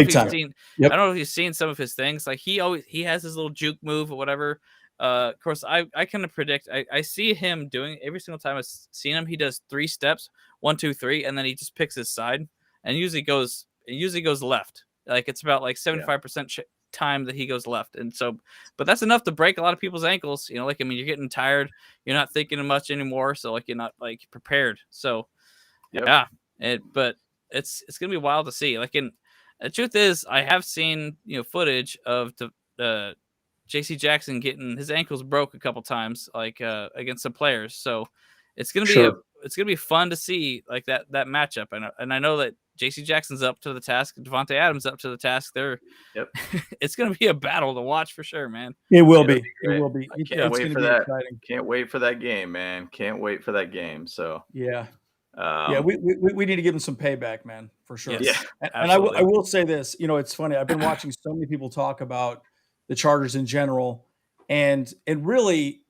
A: if you've seen some of his things. Like, he has his little juke move or whatever. Of course, I kind of predict. I see him doing every single time I've seen him. He does 3 steps, 1, 2, 3, and then he just picks his side, and usually goes left. Like, it's about like 75% time that he goes left, and so, but that's enough to break a lot of people's ankles. You're getting tired, you're not thinking of much anymore, so like you're not like prepared. So but it's gonna be wild to see. Like, and the truth is, I have seen footage of the J.C. Jackson getting his ankles broke a couple times, like against some players. So it's gonna be it's gonna be fun to see like that matchup. And I know that J.C. Jackson's up to the task, Davante Adams up to the task. It's gonna be a battle to watch for sure, man.
C: It will be. It will be.
B: Can't wait for that. Exciting. Can't wait for that game, man. Can't wait for that game. So
C: we need to give him some payback, man, for sure.
A: Yes,
C: and I will say this. It's funny. I've been watching so many people talk about the Chargers in general, and really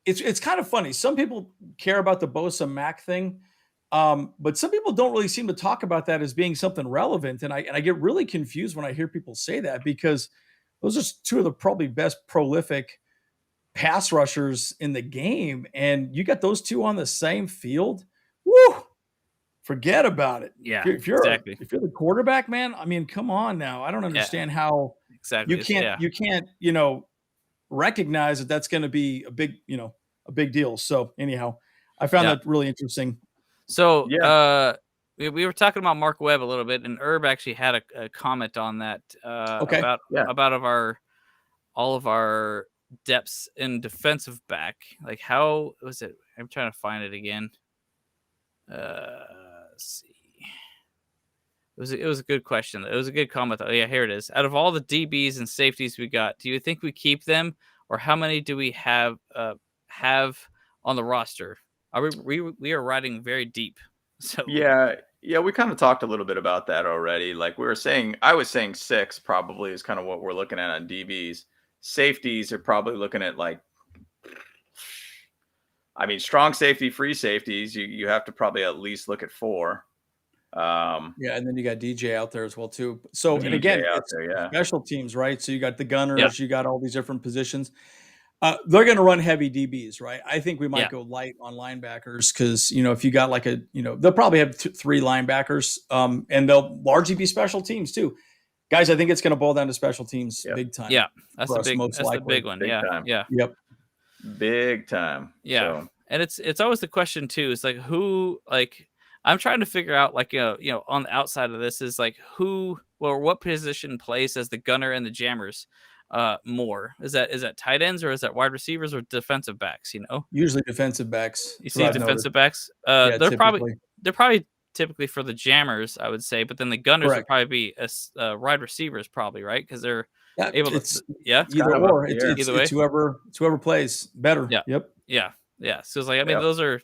C: it's kind of funny. Some people care about the Bosa Mac thing, but some people don't really seem to talk about that as being something relevant. And I get really confused when I hear people say that, because those are 2 of the probably best prolific pass rushers in the game, and you got those 2 on the same field. Woo! Forget about it.
A: Yeah,
C: if you're the quarterback, man. Come on now. I don't understand how you can't recognize that that's going to be a big deal. So anyhow, I found that really interesting.
A: So we were talking about Mark Webb a little bit, and Herb actually had a comment on that about all of our depths in defensive back. Like, how was it? I'm trying to find it again. Let's see. It was a good question. It was a good comment. Oh, yeah, here it is. Out of all the DBs and safeties we got, do you think we keep them, or how many do we have on the roster? We are riding very deep. So
B: yeah, we kind of talked a little bit about that already. Like I was saying 6 probably is kind of what we're looking at on DBs. Safeties are probably looking at like, I mean, strong safety, free safeties. You have to probably at least look at 4.
C: And then you got DJ out there as well too. So DJ, and again, it's special teams, right? So you got the gunners, you got all these different positions. They're going to run heavy DBs, right? I think we might go light on linebackers because, if you got like they'll probably have 3 linebackers, and they'll largely be special teams too. Guys, I think it's going to boil down to special teams big time.
A: Yeah, that's the big one.
B: Yep. Big time.
A: Yeah. So. And it's always the question too, is like who, like, I'm trying to figure out, like, on the outside of this is like what position plays as the gunner and the jammers more? Is that tight ends, or is that wide receivers, or defensive backs?
C: Usually defensive backs.
A: You see defensive backs. They're probably typically for the jammers, I would say, but then the gunners would probably be wide receivers, probably, right? Because they're able to.
C: Either or. It's whoever plays better.
A: Yeah.
C: Yep.
A: Yeah. So it's like, I mean, those are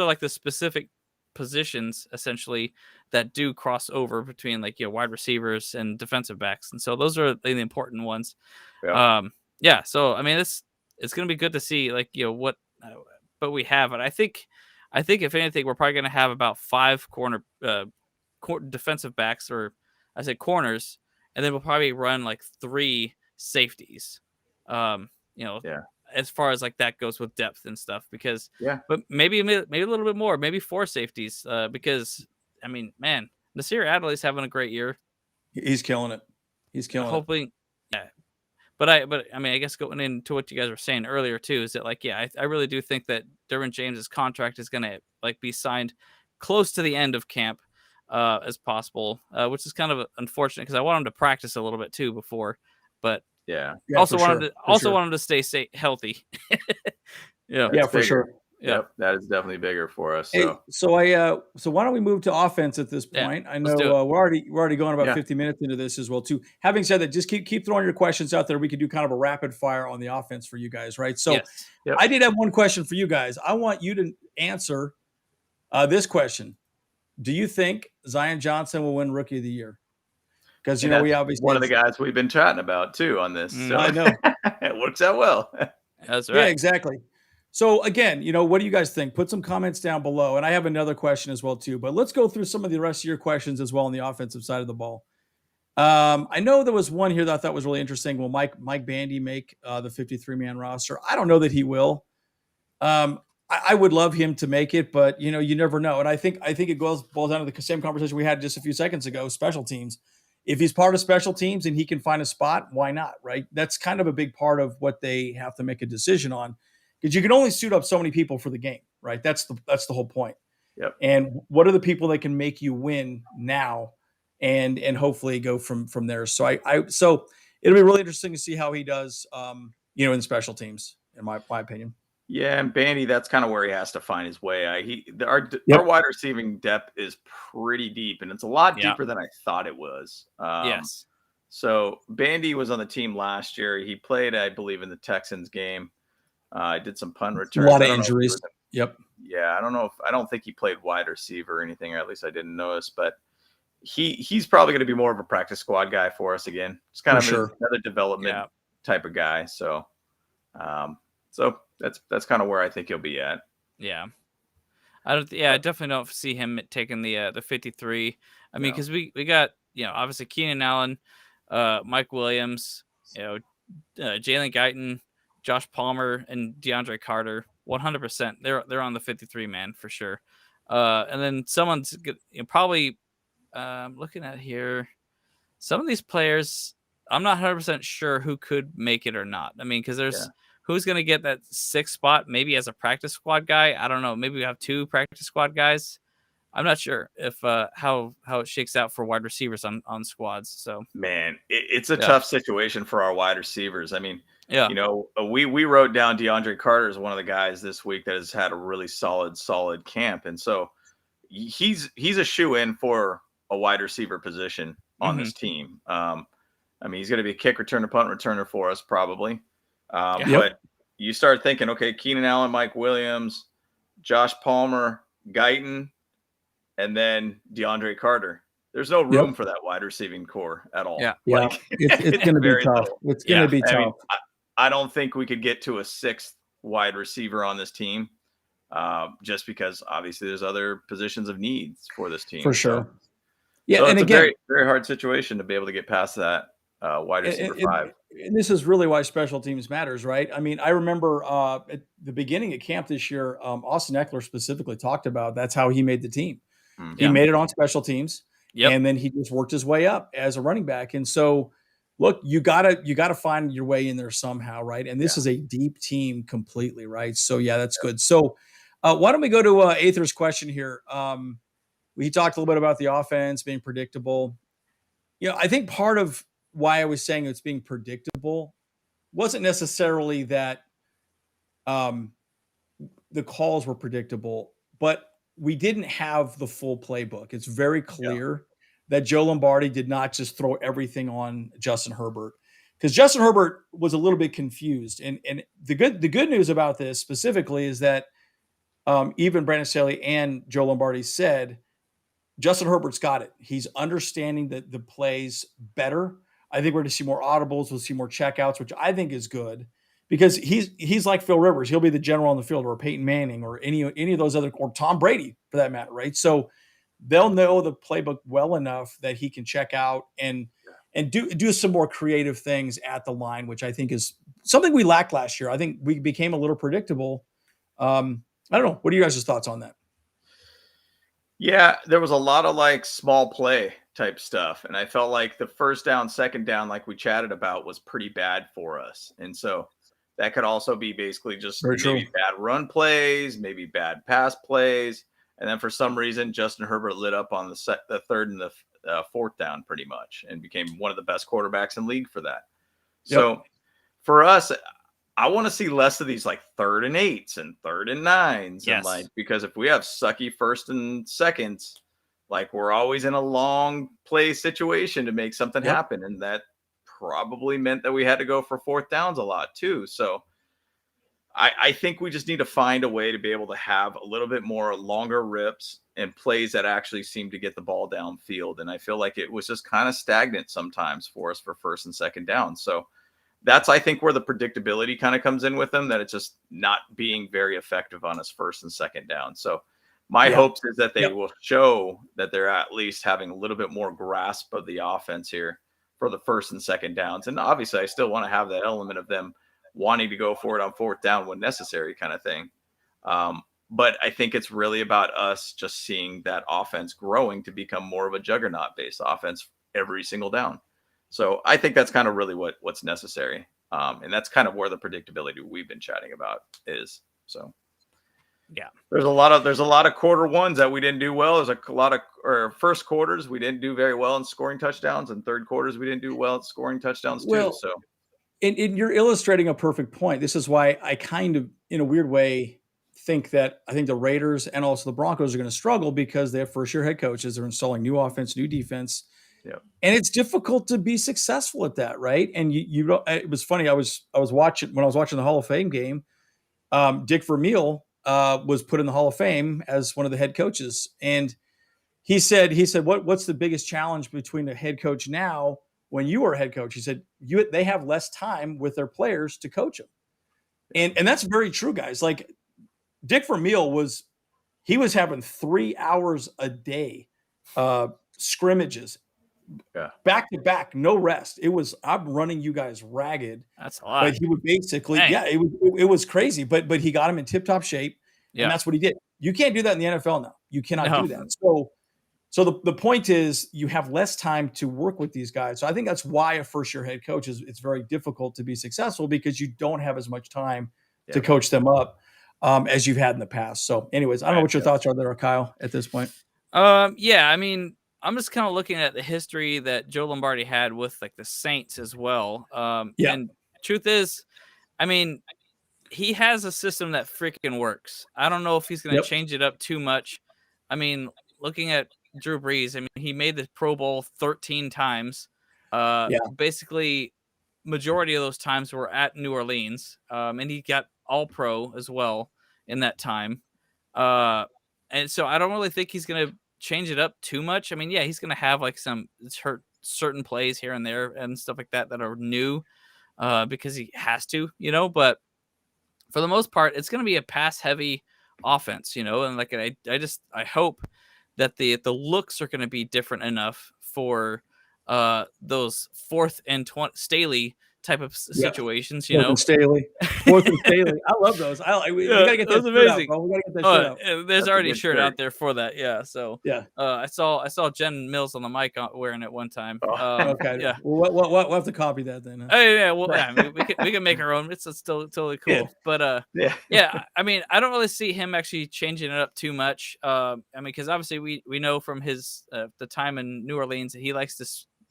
A: like the specific positions essentially that do cross over between, like, wide receivers and defensive backs, and so those are the important ones. So I mean, it's going to be good to see, like, what but we have. And I think if anything, we're probably going to have about 5 defensive backs, or I say corners, and then we'll probably run like 3 safeties. As far as like that goes with depth and stuff, because but maybe a little bit more, maybe 4 safeties, because I mean, man, Nasir Adderley's having a great year.
C: He's killing it.
A: Hopefully, But I mean, I guess going into what you guys were saying earlier too, is that, like, I really do think that Derwin James's contract is going to, like, be signed close to the end of camp as possible, which is kind of unfortunate because I want him to practice a little bit too before, but also want him to stay healthy.
C: For sure.
B: Yep, that is definitely bigger for us.
C: So why don't we move to offense at this point? I know we're already going about 50 minutes into this as well too. Having said that, just keep throwing your questions out there. We could do kind of a rapid fire on the offense for you guys, right? So I did have one question for you guys. I want you to answer this question. Do you think Zion Johnson will win Rookie of the Year? Because we obviously
B: one of the guys we've been chatting about too on this. So
C: I know
B: it works out well.
A: That's right.
C: Yeah, exactly. So again, what do you guys think? Put some comments down below. And I have another question as well too, but let's go through some of the rest of your questions as well on the offensive side of the ball. I know there was one here that I thought was really interesting. Will Mike Bandy make the 53-man roster? I don't know that he will. I would love him to make it, but you never know. And I think it boils down to the same conversation we had just a few seconds ago, special teams. If he's part of special teams and he can find a spot, why not, right? That's kind of a big part of what they have to make a decision on. Because you can only suit up so many people for the game, right? That's the whole point.
B: Yep.
C: And what are the people that can make you win now, and hopefully go from there. So so it'll be really interesting to see how he does, in special teams, in my opinion.
B: Yeah, and Bandy, that's kind of where he has to find his way. Our wide receiving depth is pretty deep, and it's a lot deeper than I thought it was.
A: Yes.
B: So Bandy was on the team last year. He played, I believe, in the Texans game. I did some punt returns.
C: A lot of injuries. Yep.
B: Yeah, I don't think he played wide receiver or anything, or at least I didn't notice. But he's probably going to be more of a practice squad guy for us again. It's kind of another development type of guy. So, that's kind of where I think he'll be at.
A: Yeah. I definitely don't see him taking the 53. I mean, because we got, obviously Keenan Allen, Mike Williams, Jalen Guyton, Josh Palmer, and DeAndre Carter. 100%. They're on the 53 man for sure. And then someone's probably looking at here. Some of these players, I'm not 100% sure who could make it or not. I mean, because there's who's going to get that 6th spot, maybe as a practice squad guy. I don't know. Maybe we have 2 practice squad guys. I'm not sure if how it shakes out for wide receivers on squads. So
B: man, it's a tough situation for our wide receivers. I mean,
A: yeah,
B: we wrote down DeAndre Carter as one of the guys this week that has had a really solid camp, and so he's a shoe in for a wide receiver position on this team. I mean, he's going to be a kick returner, punt returner for us probably. But you start thinking, okay, Keenan Allen, Mike Williams, Josh Palmer, Guyton, and then DeAndre Carter. There's no room for that wide receiving core at all.
C: Yeah, it's going to be tough. It's going to be tough. I mean,
B: I don't think we could get to a sixth wide receiver on this team, just because obviously there's other positions of needs for this team.
C: For sure.
B: So and it's again, a very, very hard situation to be able to get past that wide receiver 5.
C: And this is really why special teams matters, right? I mean, I remember at the beginning of camp this year, Austin Eckler specifically talked about that's how he made the team. He made it on special teams, and then he just worked his way up as a running back. And so, look, you gotta find your way in there somehow, right? And this is a deep team completely, right? So that's good. So why don't we go to Aether's question here? We talked a little bit about the offense being predictable. I think part of why I was saying it's being predictable wasn't necessarily that the calls were predictable, but we didn't have the full playbook. It's very clear that Joe Lombardi did not just throw everything on Justin Herbert, because Justin Herbert was a little bit confused. And the good news about this specifically is that even Brandon Staley and Joe Lombardi said Justin Herbert's got it. He's understanding the plays better. I think we're going to see more audibles. We'll see more checkouts, which I think is good. Because he's like Phil Rivers. He'll be the general on the field, or Peyton Manning, or any of those other, or Tom Brady for that matter, right? So they'll know the playbook well enough that he can check out and do some more creative things at the line, which I think is something we lacked last year. I think we became a little predictable. I don't know. What are you guys' thoughts on that?
B: Yeah, there was a lot of like small play type stuff. And I felt like the first down, second down, like we chatted about, was pretty bad for us. And so that could also be basically just maybe bad run plays, maybe bad pass plays. And then for some reason, Justin Herbert lit up on the third and the fourth down pretty much and became one of the best quarterbacks in league for that. So for us, I want to see less of these like 3rd and 8s and 3rd and 9s. And like, because if we have sucky first and seconds, like we're always in a long play situation to make something happen. And that probably meant that we had to go for 4th downs a lot too. So I think we just need to find a way to be able to have a little bit more longer rips and plays that actually seem to get the ball downfield. And I feel like it was just kind of stagnant sometimes for us for 1st and 2nd down. So that's, I think, where the predictability kind of comes in with them, that it's just not being very effective on us 1st and 2nd down. So my hopes is that they will show that they're at least having a little bit more grasp of the offense here for the 1st and 2nd downs. And obviously I still want to have that element of them wanting to go for it on 4th down when necessary kind of thing. But I think it's really about us just seeing that offense growing to become more of a juggernaut based offense every single down. So I think that's kind of really what's necessary. And that's kind of where the predictability we've been chatting about is. So there's a lot of quarter ones that we didn't do well. There's a lot of first quarters we didn't do very well in scoring touchdowns, and third quarters we didn't do well at scoring touchdowns too. So
C: and you're illustrating a perfect point. This is why I kind of, in a weird way, think the Raiders and also the Broncos are going to struggle, because they have first-year head coaches. They're installing new offense, new defense. And it's difficult to be successful at that, right? And it was funny. I was watching the Hall of Fame game. Dick Vermeil was put in the Hall of Fame as one of the head coaches, and he said, what's the biggest challenge between the head coach now when you were a head coach? He said, they have less time with their players to coach them. And that's very true, guys. Like Dick Vermeil was having 3 hours a day, scrimmages, back to back, no rest. It was, I'm running you guys ragged.
A: That's a lot.
C: But he would basically, it was crazy, but he got him in tip top shape. And that's what he did. You can't do that in the NFL now. You cannot do that. So the point is, you have less time to work with these guys. So I think that's why a first-year head coach it's very difficult to be successful, because you don't have as much time to coach them up as you've had in the past. So anyways, I don't know what your thoughts are there, Kyle, at this point.
A: Yeah, I mean, I'm just kind of looking at the history that Joe Lombardi had with like the Saints as well. And truth is, I mean, he has a system that freaking works. I don't know if he's going to change it up too much. I mean, looking at Drew Brees, I mean, he made the Pro Bowl 13 times. Basically, majority of those times were at New Orleans, and he got All Pro as well in that time. And so I don't really think he's going to change it up too much. I mean, yeah, he's going to have like some certain plays here and there and stuff like that that are new because he has to, but for the most part, it's going to be a pass heavy offense, and like I hope that the looks are going to be different enough for those 4th and 20 Staley type of situations,
C: Fourth and Staley. I love those. We gotta get that
A: amazing.
C: Out, bro. We gotta get that shit
A: out. There's already a shirt out there for that. Yeah. So I saw Jen Mills on the mic wearing it one time.
C: Okay. Yeah. Well, we'll have to copy that then.
A: Oh yeah. Well, I mean, we can make our own. It's still totally cool.
B: Yeah.
A: But yeah. I mean, I don't really see him actually changing it up too much. I mean, because obviously we know from his the time in New Orleans that he likes to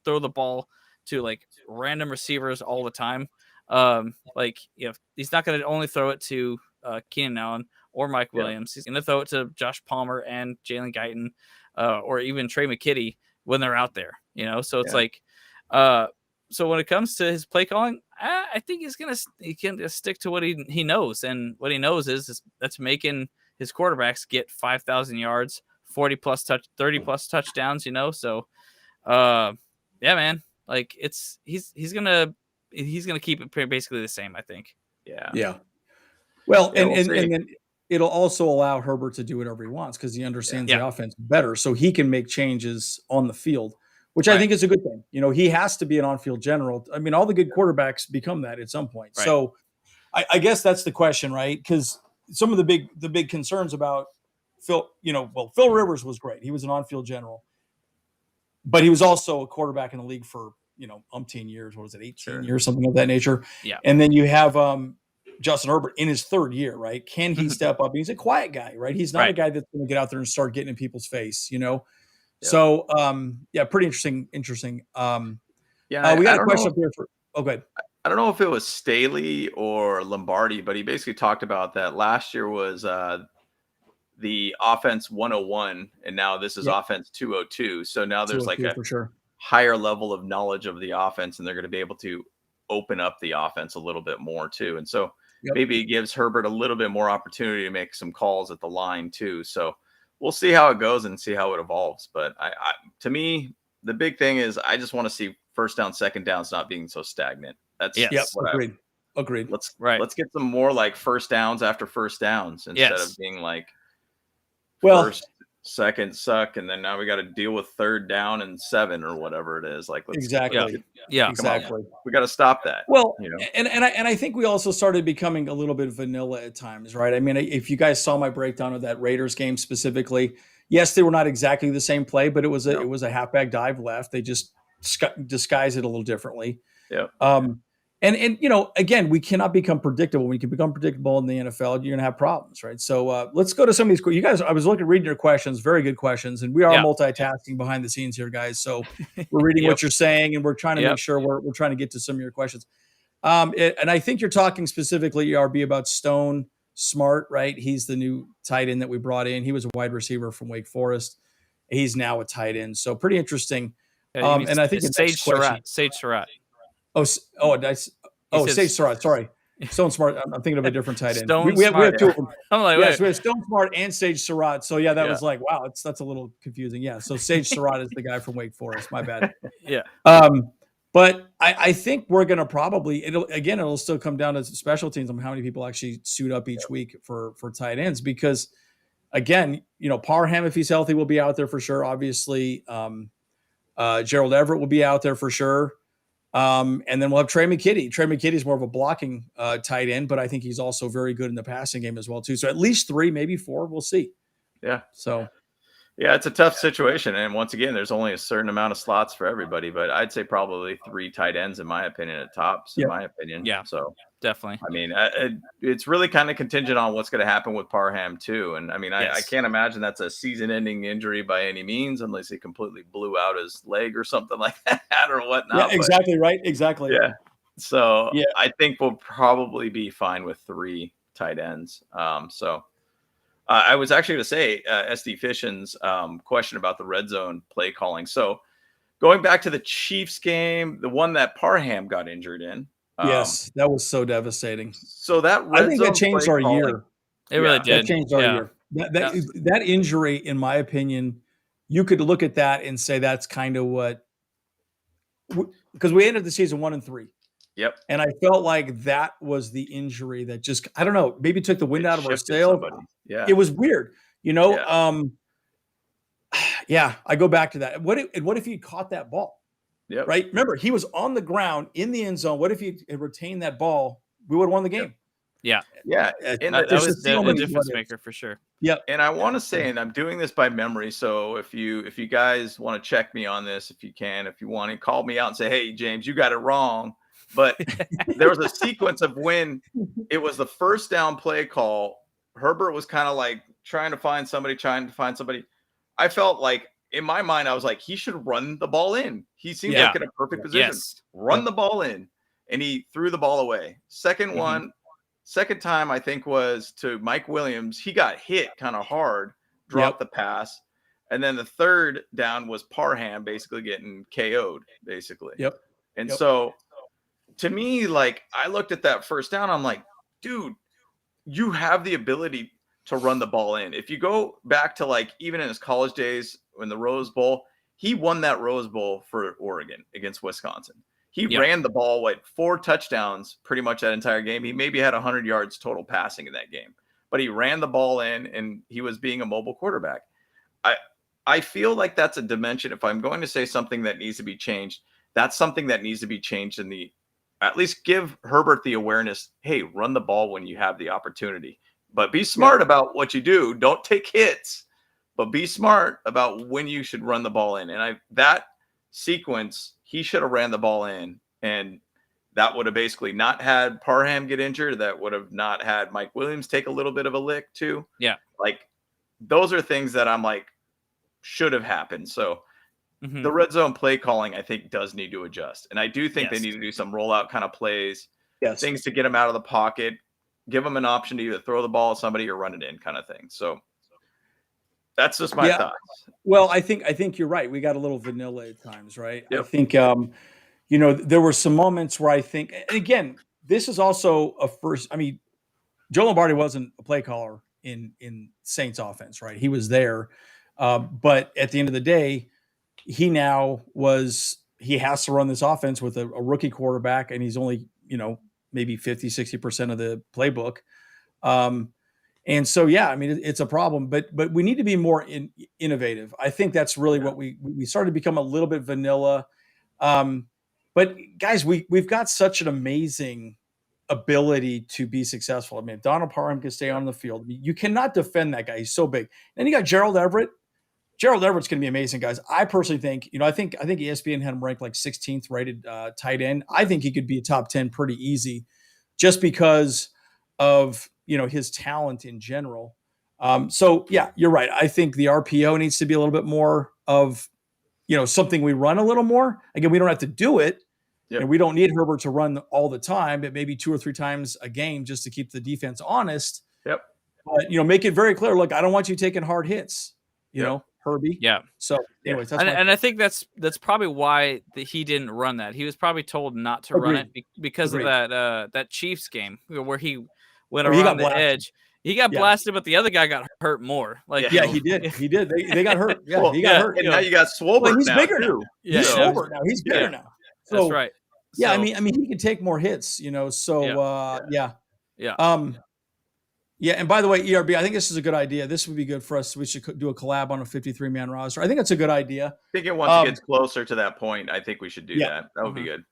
A: throw the ball to like random receivers all the time. He's not going to only throw it to Keenan Allen or Mike Williams. He's going to throw it to Josh Palmer and Jalen Guyton, or even Trey McKitty when they're out there, So it's like, so when it comes to his play calling, I think he can stick to what he knows, and what he knows is that's making his quarterbacks get 5,000 yards, 30 plus touchdowns, So, yeah, man. Like he's gonna keep it basically the same, I think.
C: Yeah. Well, and then it'll also allow Herbert to do whatever he wants because he understands the offense better, so he can make changes on the field, which I think is a good thing. He has to be an on-field general. I mean, all the good quarterbacks become that at some point. Right. So I guess that's the question, right? Because some of the big concerns about Phil, Phil Rivers was great. He was an on-field general. But he was also a quarterback in the league for, umpteen years. What was it, 18 years, something of that nature?
A: Yeah.
C: And then you have Justin Herbert in his 3rd year, right? Can he step up? He's a quiet guy, right? He's not a guy that's going to get out there and start getting in people's face, So, pretty interesting. We got a question up here for – good.
B: I don't know if it was Staley or Lombardi, but he basically talked about that last year was the offense 101, and now this is offense 202. So now there's like a higher level of knowledge of the offense, and they're going to be able to open up the offense a little bit more too. And so maybe it gives Herbert a little bit more opportunity to make some calls at the line too. So we'll see how it goes and see how it evolves. But to me, the big thing is I just want to see first down, second downs not being so stagnant. That's
C: agreed.
B: Let's get some more like first downs after first downs instead of being like first, second suck, and then now we got to deal with 3rd down and 7 or whatever it is. Like
C: exactly.
B: We got to stop that.
C: Well, and I think we also started becoming a little bit vanilla at times, right? I mean, if you guys saw my breakdown of that Raiders game specifically, yes, they were not exactly the same play, but it was a halfback dive left. They just disguised it a little differently.
B: Yeah.
C: And again, we cannot become predictable. When you can become predictable in the NFL, you're going to have problems, right? So let's go to some of these. You guys, I was reading your questions, very good questions, and we are multitasking behind the scenes here, guys. So we're reading what you're saying, and we're trying to make sure we're trying to get to some of your questions. And I think you're talking specifically, ERB, about Stone Smart, right? He's the new tight end that we brought in. He was a wide receiver from Wake Forest. He's now a tight end. So pretty interesting. And I think it's
A: Sage Surratt.
C: Sage Surratt. Sorry, Stone Smart. I'm thinking of a different tight end.
A: We have
C: 2 of them.
A: I'm like,
C: we have Stone Smart and Sage Surratt. So that was like, wow, that's a little confusing. Yeah. So Sage Surratt is the guy from Wake Forest. My bad.
A: Yeah.
C: But I think we're going to probably it'll still come down to special teams on how many people actually suit up each week for tight ends, because again, Parham, if he's healthy, will be out there for sure. Obviously, Gerald Everett will be out there for sure. And then we'll have Trey McKitty. Trey McKitty is more of a blocking tight end, but I think he's also very good in the passing game as well too. So at least 3, maybe 4. We'll see.
B: Yeah.
C: So
B: Yeah, it's a tough situation. And once again, there's only a certain amount of slots for everybody, but I'd say probably 3 tight ends, in my opinion, at tops, in my opinion.
A: Yeah.
B: So
A: definitely.
B: I mean, it's really kind of contingent on what's going to happen with Parham too. And I mean, I can't imagine that's a season-ending injury by any means, unless he completely blew out his leg or something like that or whatnot.
C: Yeah, exactly. Right. Exactly.
B: Yeah. So I think we'll probably be fine with 3 tight ends. I was actually going to say SD Fission's question about the red zone play calling. So going back to the Chiefs game, the one that Parham got injured in.
C: Yes, that was so devastating.
B: So that red
C: I think
B: zone
C: that changed our year.
A: It really did.
C: That changed our year. That injury, in my opinion, you could look at that and say that's kind of what, because we ended the season 1-3.
B: Yep.
C: And I felt like that was the injury that just, I don't know, maybe took the wind out of our sail.
B: Yeah.
C: It was weird, you know? I go back to that. What if he caught that ball?
B: Yeah.
C: Right. Remember, he was on the ground in the end zone. What if he had retained that ball? We would have won the game.
A: Yeah.
B: Yeah.
A: And that was the difference maker for sure.
C: Yeah.
B: And I want to say, and I'm doing this by memory. So if you guys want to check me on this, if you want to call me out and say, hey, James, you got it wrong. But there was a sequence of when it was the first down play call. Herbert was kind of like trying to find somebody. I felt like, in my mind, I was like, he should run the ball in. He seems like in a perfect position. Run the ball in. And he threw the ball away. Second time, I think, was to Mike Williams. He got hit kind of hard, dropped the pass. And then the third down was Parham basically getting KO'd, basically.
C: Yep.
B: And so, to me, like, I looked at that first down. I'm like, dude, you have the ability to run the ball in. If you go back to, like, even in his college days in the Rose Bowl, he won that Rose Bowl for Oregon against Wisconsin. He ran the ball, 4 touchdowns pretty much that entire game. He maybe had 100 yards total passing in that game, but he ran the ball in, and he was being a mobile quarterback. I feel like that's a dimension. If I'm going to say something that needs to be changed, that's something that needs to be changed at least give Herbert the awareness, hey, run the ball when you have the opportunity. But be smart about what you do. Don't take hits, but be smart about when you should run the ball in. And that sequence, he should have ran the ball in, and that would have basically not had Parham get injured. That would have not had Mike Williams take a little bit of a lick too.
A: Yeah.
B: Like, those are things that I'm like, should have happened. So the red zone play calling, I think, does need to adjust. And I do think they need to do some rollout kind of plays, things to get them out of the pocket, give them an option to either throw the ball at somebody or run it in kind of thing. So that's just my thoughts.
C: Well, I think you're right. We got a little vanilla at times, right?
B: Yep.
C: I think, there were some moments where I think, and again, this is also a first. I mean, Joe Lombardi wasn't a play caller in Saints offense, right? He was there. But at the end of the day, he has to run this offense with a rookie quarterback, and he's only, maybe 50-60% of the playbook. And so, I mean, it's a problem, but we need to be more innovative. I think that's really what we started to become a little bit vanilla. But guys, we've got such an amazing ability to be successful. I mean, if Donald Parham can stay on the field, you cannot defend that guy. He's so big. And you got Gerald Everett. Gerald Everett's going to be amazing, guys. I personally think, I think ESPN had him ranked like 16th rated tight end. I think he could be a top 10 pretty easy, just because of his talent in general. So you're right. I think the RPO needs to be a little bit more of something we run a little more. Again, we don't have to do it, and we don't need Herbert to run all the time, but maybe 2 or 3 times a game just to keep the defense honest.
B: Yep.
C: But make it very clear. Look, I don't want you taking hard hits. Herbie.
A: Yeah.
C: So, anyways,
A: and I think that's probably why he didn't run that. He was probably told not to run it because of that Chiefs game where he went around the edge. He got blasted, but the other guy got hurt more. Like,
C: he did. He did. They got hurt. Yeah, he got hurt.
B: And now you got Swolbert.
C: Well, he's bigger now.
A: Yeah,
C: he's Swolbert now. He's bigger now. So,
A: that's right.
C: Yeah, I mean, he can take more hits. So yeah, and by the way, ERB, I think this is a good idea. This would be good for us. We should do a collab on a 53-man roster. I think that's a good idea.
B: I think once it gets closer to that point, I think we should do that. That would be good.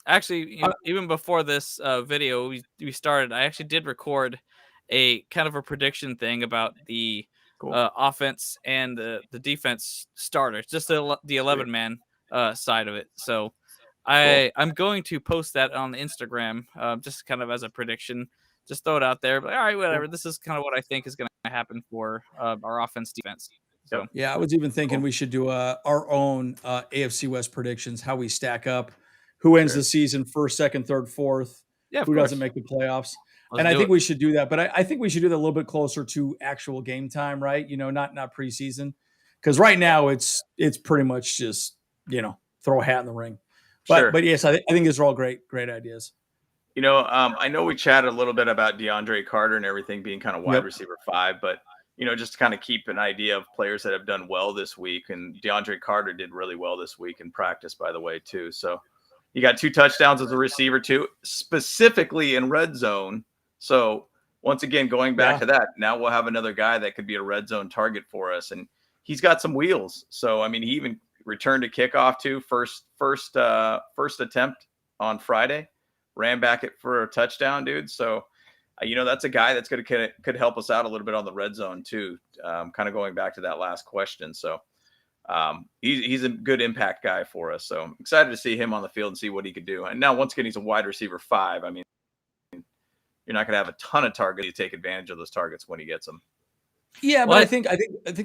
A: Actually, even before this video we started, I actually did record a kind of a prediction thing about the offense and the defense starters, just the 11-man side of it. So I'm going to post that on Instagram, just kind of as a prediction. Just throw it out there. But all right, whatever. This is kind of what I think is going to happen for our offense defense. So
C: yeah, I was even thinking we should do our own AFC West predictions, how we stack up, who ends the season first, second, third, fourth, who doesn't make the playoffs. And I think we should do that, but I think we should do that a little bit closer to actual game time, right? Not preseason, because right now it's pretty much just throw a hat in the ring. But yes, I think these are all great ideas.
B: I know we chatted a little bit about DeAndre Carter and everything being kind of wide receiver 5, but just to kind of keep an idea of players that have done well this week, and DeAndre Carter did really well this week in practice, by the way, too. So you got 2 touchdowns as a receiver too, specifically in red zone. So once again, going back to that, now we'll have another guy that could be a red zone target for us, and he's got some wheels. So I mean, he even returned a kickoff too, first attempt on Friday, ran back it for a touchdown, dude. So that's a guy that's could help us out a little bit on the red zone too. Kind of going back to that last question. So he's a good impact guy for us. So I'm excited to see him on the field and see what he could do. And now once again, he's a wide receiver 5. I mean, you're not going to have a ton of targets to take advantage of those targets when he gets them.
C: Yeah, but I think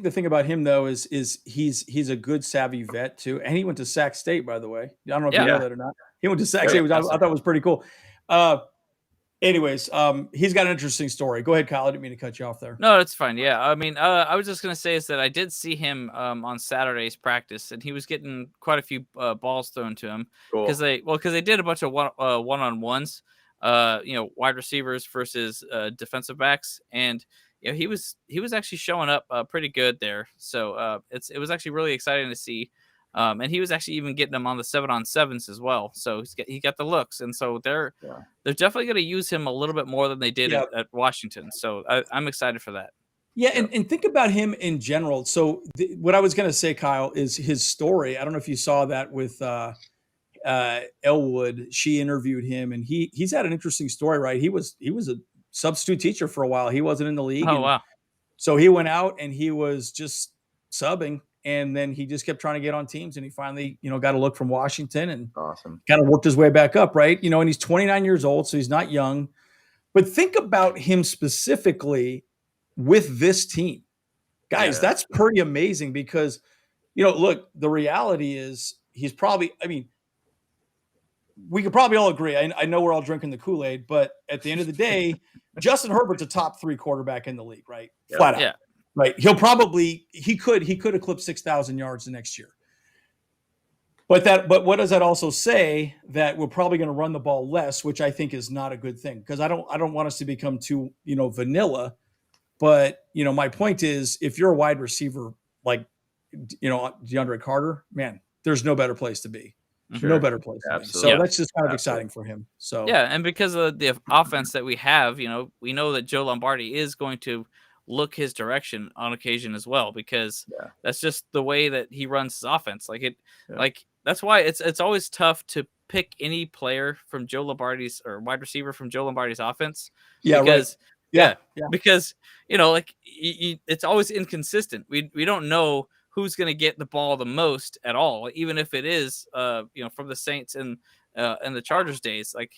C: the thing about him though is he's a good savvy vet too, and he went to Sac State, by the way. I don't know if you know that or not. He went to Sac State, which I thought was pretty cool. Anyways, he's got an interesting story. Go ahead, Kyle. I didn't mean to cut you off there.
A: No, it's fine. Yeah, I mean, I was just gonna say is that I did see him on Saturday's practice, and he was getting quite a few balls thrown to him because they did a bunch of one-on-ones, wide receivers versus defensive backs, and he was actually showing up pretty good there. So it was actually really exciting to see. And he was actually even getting them on the 7-on-7s as well. So he got the looks. And so they're definitely going to use him a little bit more than they did at Washington. So I'm excited for that.
C: Yeah. And think about him in general. So what I was going to say, Kyle, is his story. I don't know if you saw that with Elwood. She interviewed him, and he's had an interesting story, right? He was a substitute teacher for a while. He wasn't in the league.
A: Oh, wow.
C: So he went out and he was just subbing. And then he just kept trying to get on teams, and he finally, got a look from Washington and kind of worked his way back up, right? And he's 29 years old, so he's not young. But think about him specifically with this team. Guys, that's pretty amazing because, look, the reality is he's probably, we could probably all agree. I know we're all drinking the Kool-Aid, but at the end of the day, Justin Herbert's a top 3 quarterback in the league, right? Flat out.
A: Yeah.
C: Right. He could eclipse 6,000 yards the next year. But what does that also say? That we're probably going to run the ball less, which I think is not a good thing, because I don't want us to become too, vanilla. But, my point is, if you're a wide receiver like, DeAndre Carter, man, there's no better place to be. Sure. No better place to be. So that's just kind of exciting for him. So
A: and because of the offense that we have, we know that Joe Lombardi is going to look his direction on occasion as well, because that's just the way that he runs his offense. That's why it's always tough to pick any player from Joe Lombardi's or wide receiver from Joe Lombardi's offense. Because it's always inconsistent. We don't know who's going to get the ball the most at all, even if it is from the Saints and the Chargers days. I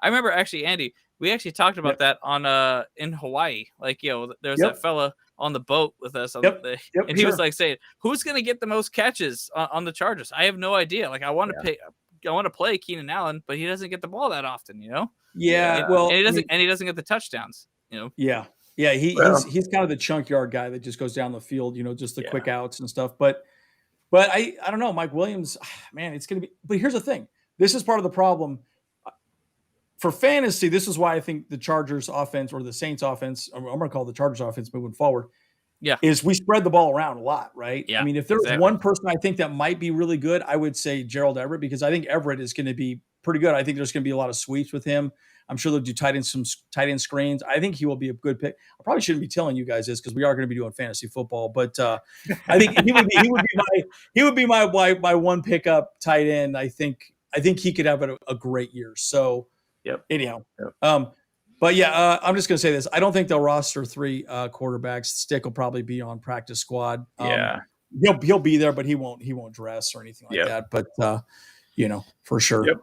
A: remember actually, Andy, we actually talked about that on in Hawaii. There's that fella on the boat with us, and he was saying, "Who's going to get the most catches on the Chargers?" I have no idea. I want to play Keenan Allen, but he doesn't get the ball that often.
C: Yeah. Well,
A: and he doesn't get the touchdowns.
C: Yeah. Yeah. He's kind of the chunk yard guy that just goes down the field. Just the quick outs and stuff. But I don't know, Mike Williams. Man, it's going to be. But here's the thing. This is part of the problem. For fantasy, this is why I think the Chargers offense, or the Saints offense, I'm going to call the Chargers offense moving forward, is we spread the ball around a lot, right?
A: Yeah,
C: if there's one person I think that might be really good, I would say Gerald Everett, because I think Everett is going to be pretty good. I think there's going to be a lot of sweeps with him. I'm sure they'll do some tight end screens. I think he will be a good pick. I probably shouldn't be telling you guys this because we are going to be doing fantasy football, but I think he would be my one pickup tight end. I think he could have a great year. So anyhow, But yeah, I'm just going to say this. I don't think they'll roster 3 quarterbacks. Stick will probably be on practice squad.
B: Yeah.
C: He'll be there, but he won't dress or anything like that. But for sure.
B: Yep.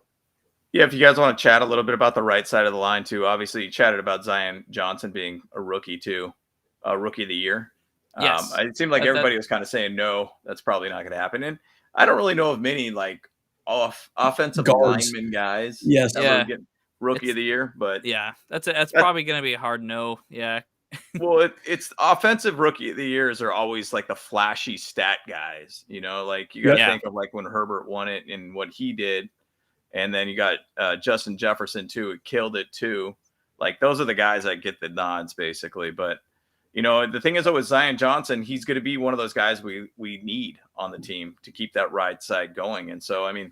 B: Yeah, if you guys want to chat a little bit about the right side of the line too, obviously you chatted about Zion Johnson being a rookie too, rookie of the year.
A: Yes.
B: It seemed like everybody was kind of saying, no, that's probably not going to happen. And I don't really know of many like offensive lineman guys.
C: Yes.
B: Get rookie of the year, but
A: that's probably going to be a hard no. Yeah.
B: Well, it's offensive rookie of the years are always like the flashy stat guys, like you got to think of like when Herbert won it and what he did. And then you got Justin Jefferson too. It killed it too. Like those are the guys that get the nods basically. But the thing is, with Zion Johnson, he's going to be one of those guys we need on the team to keep that right side going. And so, I mean,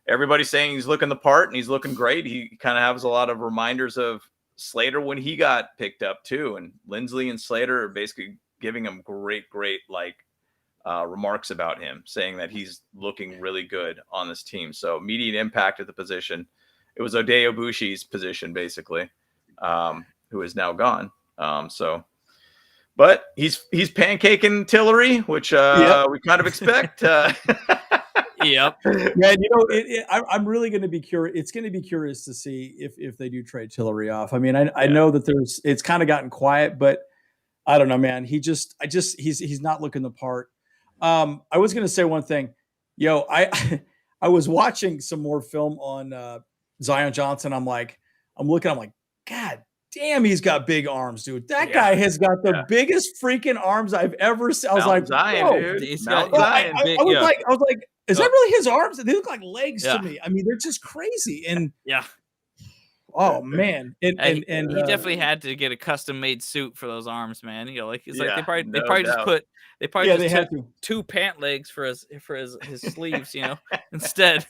B: everybody's saying he's looking the part and he's looking great. He kind of has a lot of reminders of Slater when he got picked up too. And Lindsley and Slater are basically giving him great like remarks about him, saying that he's looking really good on this team. So immediate impact at the position. It was Ode Obushi's position, basically, who is now gone. But he's pancaking Tillery, which we kind of expect.
A: Yep.
C: Yeah, I'm really going to be curious. It's going to be curious to see if they do trade Tillery off. I mean, I know that it's kind of gotten quiet, but I don't know, man. He's not looking the part. I was going to say one thing. I was watching some more film on Zion Johnson. I'm like, God damn, he's got big arms, dude. That guy has got the biggest freaking arms I've ever seen. I was like,
B: Zion, dude.
A: He's
B: Zion.
C: I was like, is that really his arms? They look like legs to me. I mean, they're just crazy. And oh man, and
A: he definitely had to get a custom made suit for those arms, man. Like it's like they probably just took 2 pant legs for his sleeves, instead.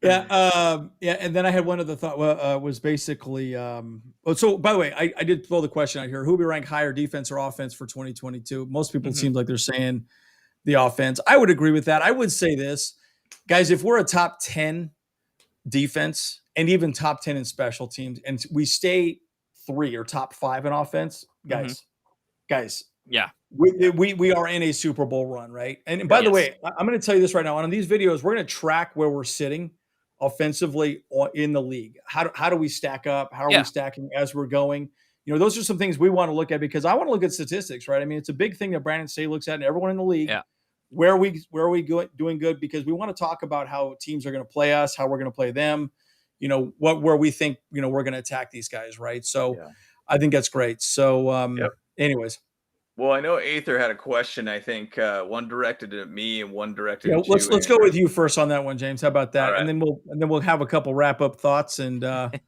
C: And then I had one other thought was basically so by the way, I did throw the question out here. Who would be ranked higher, defense or offense for 2022? Most people seem like they're saying the offense. I would agree with that. I would say this, guys, if we're a top 10 defense and even top 10 in special teams and we stay 3 or top 5 in offense, guys, we are in a Super Bowl run, right? And by the way, I'm going to tell you this right now. On these videos, we're going to track where we're sitting offensively in the league. How do we stack up? How are we stacking as we're going? Those are some things we want to look at because I want to look at statistics, right? I mean, it's a big thing that Brandon Staley looks at and everyone in the league.
A: Yeah.
C: Where are we doing good? Because we want to talk about how teams are going to play us, how we're going to play them, where we think, we're going to attack these guys, right? So I think that's great. So anyways.
B: Well, I know Aether had a question. I think one directed at me and one directed at you.
C: Let's go with you first on that one, James. How about that? Right. And then we'll have a couple wrap up thoughts and let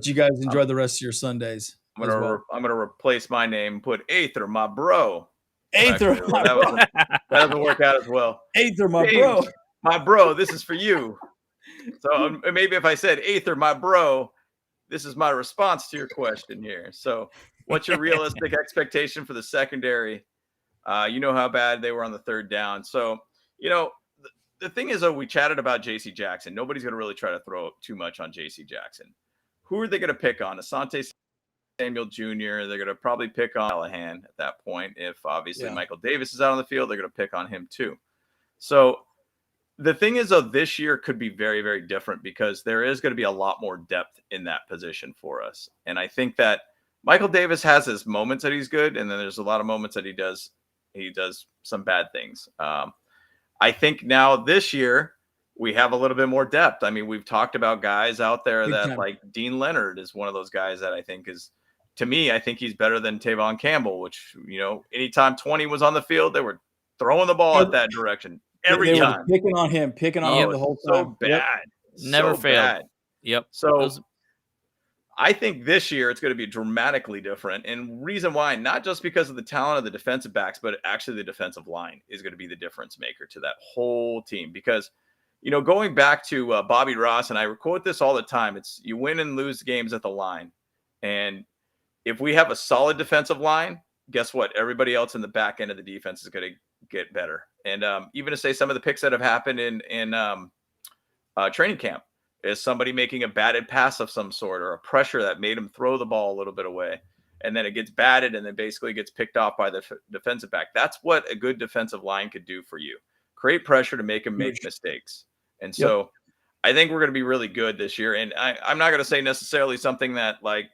C: you guys enjoy the rest of your Sundays.
B: I'm gonna replace my name and put Aether, my bro.
C: Aether,
B: that doesn't work out as well.
C: Aether, bro.
B: My bro, this is for you. So maybe if I said Aether, my bro, this is my response to your question here. So what's your realistic expectation for the secondary? You know how bad they were on the third down. So, the thing is, though, we chatted about J.C. Jackson. Nobody's going to really try to throw too much on J.C. Jackson. Who are they going to pick on? Asante Samuel Jr. They're going to probably pick on Callahan at that point. If obviously Michael Davis is out on the field, they're going to pick on him too. So the thing is, though, this year could be very, very different because there is going to be a lot more depth in that position for us. And I think that Michael Davis has his moments that he's good, and then there's a lot of moments that he does some bad things. I think now this year we have a little bit more depth. I mean, we've talked about guys out there that like Dean Leonard is one of those guys that I think is, to me, I think he's better than Tavon Campbell, which, anytime 20 was on the field, they were throwing the ball at that direction every time.
C: Picking on him the whole time.
B: So bad.
A: Never failed.
B: Bad.
A: Yep.
B: So I think this year it's going to be dramatically different. And reason why, not just because of the talent of the defensive backs, but actually the defensive line is going to be the difference maker to that whole team. Because, going back to Bobby Ross, and I quote this all the time, it's you win and lose games at the line. And if we have a solid defensive line, guess what? Everybody else in the back end of the defense is going to get better. And even to say some of the picks that have happened in training camp, Is somebody making a batted pass of some sort or a pressure that made him throw the ball a little bit away, and then it gets batted and then basically gets picked off by the defensive back. That's what a good defensive line could do for you. Create pressure to make him make mistakes. And so I think we're going to be really good this year. And I'm not going to say necessarily something that like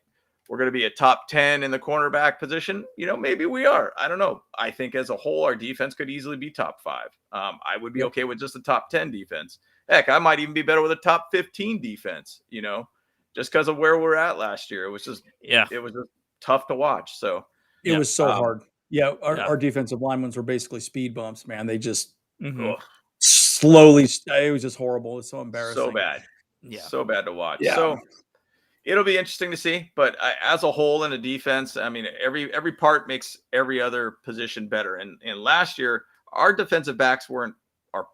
B: we're going to be a top 10 in the cornerback position. Maybe we are. I don't know. I think as a whole, our defense could easily be top 5. I would be okay with just a top 10 defense. Heck, I might even be better with a top 15 defense, just because of where we're at last year. It was just tough to watch. So
C: it was so hard. Yeah. Our defensive linemen were basically speed bumps, man. They just slowly, it was just horrible. It's so embarrassing.
B: So bad.
A: Yeah.
B: So bad to watch.
C: Yeah.
B: So it'll be interesting to see, but as a whole in a defense, I mean, every part makes every other position better. And last year, our defensive backs our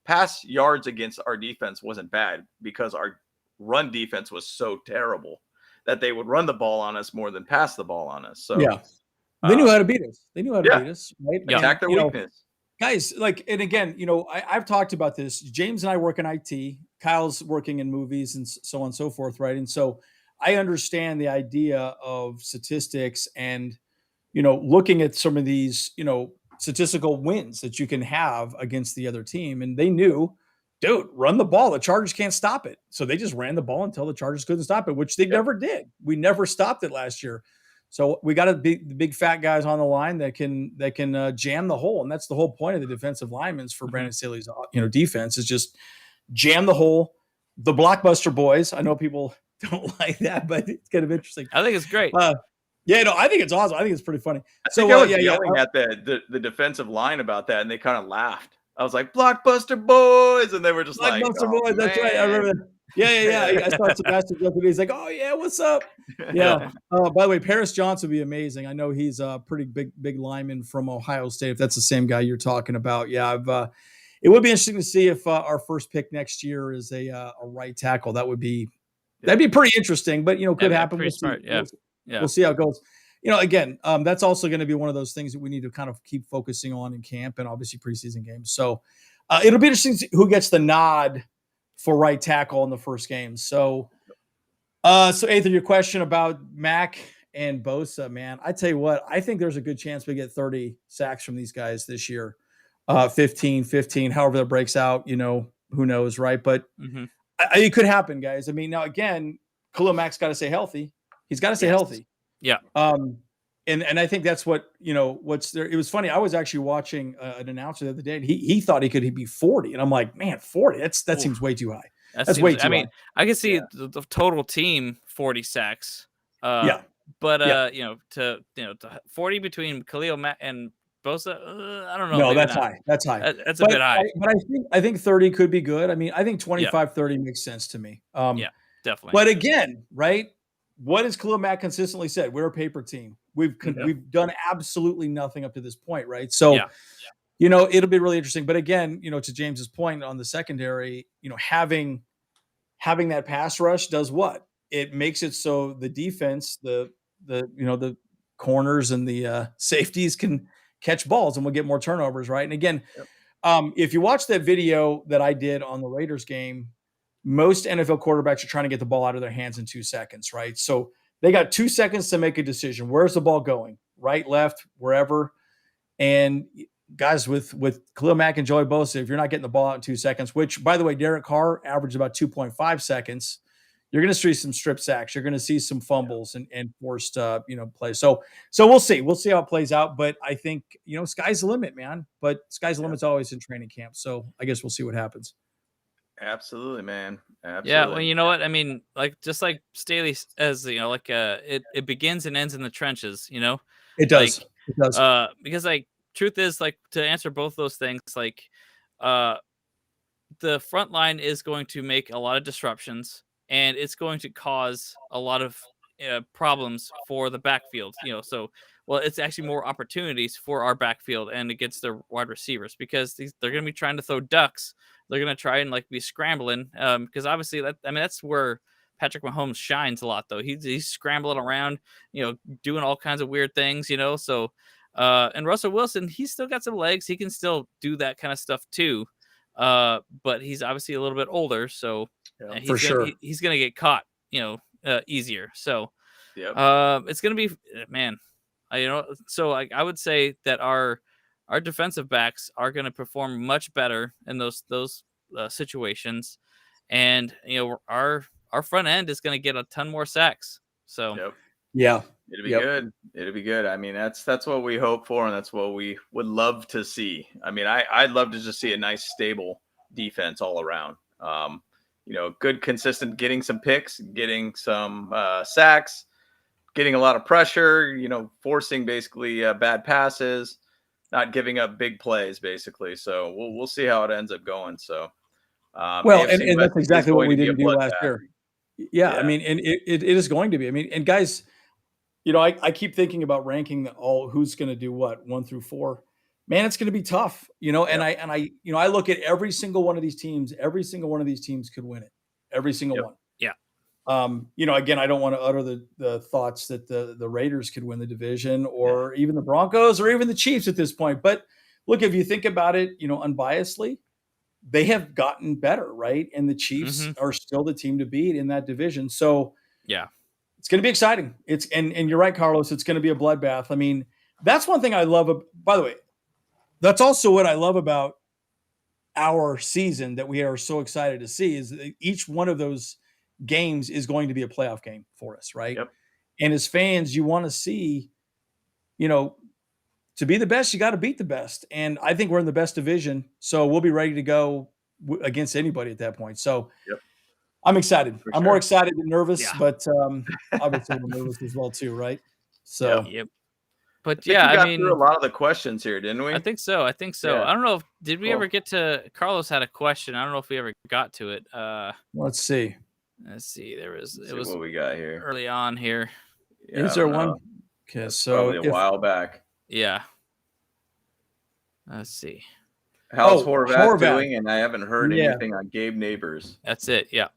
B: pass yards against our defense wasn't bad because our run defense was so terrible that they would run the ball on us more than pass the ball on us. So
C: they knew how to beat us. They knew how to beat us, right?
B: Attack their weakness.
C: Guys, and again, I've talked about this. James and I work in IT. Kyle's working in movies and so on and so forth, right? And so I understand the idea of statistics and, looking at some of these, statistical wins that you can have against the other team. And they knew, dude, run the ball. The Chargers can't stop it. So they just ran the ball until the Chargers couldn't stop it, which they never did. We never stopped it last year. So we got to be the big fat guys on the line that can jam the hole. And that's the whole point of the defensive linemen for Brandon Staley's, defense is just jam the hole. The blockbuster boys. I know people don't like that, but it's kind of interesting.
A: I think it's great.
C: I think it's awesome. I think it's pretty funny.
B: I was yelling at the defensive line about that, and they kind of laughed. I was like, "Blockbuster boys," and they were just like,
C: "Blockbuster boys." That's right. I remember that. Yeah. I saw Sebastian yesterday. He's like, "Oh yeah, what's up?" Yeah. By the way, Paris Johnson would be amazing. I know he's a pretty big lineman from Ohio State. If that's the same guy you're talking about, yeah. It would be interesting to see if our first pick next year is a right tackle. That'd be pretty interesting. But could happen.
A: Pretty smart.
C: We'll see how it goes. Again, that's also going to be one of those things that we need to kind of keep focusing on in camp and obviously preseason games. So it'll be interesting to see who gets the nod for right tackle in the first game. So Ethan, your question about Mac and Bosa, man, I tell you what, I think there's a good chance we get 30 sacks from these guys this year. 15, however that breaks out, who knows, right? But it could happen, guys. I mean, now again, Khalil Mack's got to stay healthy. He's got to stay healthy.
A: Yeah.
C: And I think that's what, what's there. It was funny. I was actually watching an announcer the other day, and he thought he'd be 40. And I'm like, man, 40, that seems way too high. That's way too high. I mean,
A: I can see the total team 40 sacks. But to 40 between Khalil Mack and Bosa, I don't know.
C: No, that's high. That's high.
A: That's a bit high.
C: But I think 30 could be good. I mean, I think 30 makes sense to me.
A: Definitely.
C: But again, right? What has Khalil Mack consistently said? We're a paper team. We've done absolutely nothing up to this point, right? So, it'll be really interesting. But again, to James's point on the secondary, having that pass rush does what? It makes it so the defense, the corners and the safeties can catch balls, and we'll get more turnovers, right? And again, if you watch that video that I did on the Raiders game, most NFL quarterbacks are trying to get the ball out of their hands in 2 seconds, right? So they got 2 seconds to make a decision. Where's the ball going? Right, left, wherever. And guys, with Khalil Mack and Joey Bosa, if you're not getting the ball out in 2 seconds, which, by the way, Derek Carr averaged about 2.5 seconds, you're going to see some strip sacks. You're going to see some fumbles and forced, plays. So we'll see. We'll see how it plays out. But I think, sky's the limit, man. But sky's the limit's always in training camp. So I guess we'll see what happens.
B: Absolutely, man. Absolutely.
A: Yeah, well, you know what? I mean, just like Staley says, it begins and ends in the trenches,
C: It does. It does.
A: Because truth is, to answer both those things, the front line is going to make a lot of disruptions, and it's going to cause a lot of problems for the backfield, it's actually more opportunities for our backfield and against the wide receivers, because they're going to be trying to throw ducks. They're going to try and be scrambling, because obviously that's where Patrick Mahomes shines a lot, though. He's scrambling around, doing all kinds of weird things, So, and Russell Wilson, he's still got some legs. He can still do that kind of stuff too. But he's obviously a little bit older, so he's gonna get caught, easier. So it's gonna be, man, so like I would say that our defensive backs are gonna perform much better in those situations, and our front end is gonna get a ton more sacks. So
C: yeah.
B: It'll be good. It'll be good. I mean, that's what we hope for, and that's what we would love to see. I mean, I'd love to just see a nice, stable defense all around. Good, consistent, getting some picks, getting some sacks, getting a lot of pressure. Forcing basically bad passes, not giving up big plays, basically. So we'll see how it ends up going. So,
C: and that's exactly what we didn't do last year. Yeah, I mean, and it is going to be. I mean, and guys. I keep thinking about ranking who's going to do what 1 through 4. Man, it's going to be tough, and I look at every single one of these teams. Every single one of these teams could win it. Every single one.
A: Yeah.
C: Again, I don't want to utter the thoughts that the Raiders could win the division or even the Broncos or even the Chiefs at this point. But look, if you think about it, unbiasedly, they have gotten better, right? And the Chiefs are still the team to beat in that division. So
A: yeah.
C: It's going to be exciting. And you're right, Carlos. It's going to be a bloodbath. I mean, that's one thing I love. By the way, that's also what I love about our season that we are so excited to see is that each one of those games is going to be a playoff game for us, right?
B: Yep.
C: And as fans, you want to see, to be the best, you got to beat the best. And I think we're in the best division, so we'll be ready to go against anybody at that point. So.
B: Yep.
C: I'm excited. I'm more excited than nervous, but obviously I'm nervous as well too, right? So,
A: yep. But
B: we got through a lot of the questions here, didn't we?
A: I think so.
B: Yeah.
A: I don't know did we ever get to Carlos had a question. I don't know if we ever got to it.
C: Let's see.
A: It was
B: what we got here
A: early on here.
C: Yeah, is there one? Okay, so
B: probably a while back.
A: Yeah. Let's see.
B: How's Horvath doing? And I haven't heard anything on Gabe Neighbors.
A: That's it. Yeah.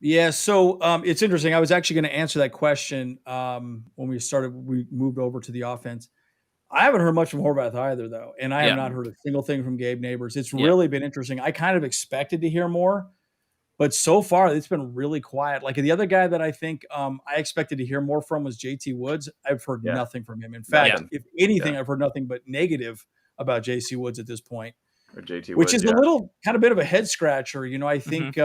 C: Yeah, so it's interesting. I was actually going to answer that question when we moved over to the offense. I haven't heard much from Horvath either, though, and I have not heard a single thing from Gabe Neighbors. It's really been interesting. I kind of expected to hear more, but so far it's been really quiet. Like the other guy that I think I expected to hear more from was JT Woods. I've heard nothing from him. In fact, if anything, I've heard nothing but negative about JC Woods at this point,
B: or JT Woods,
C: which is a little kind of bit of a head scratcher. I think.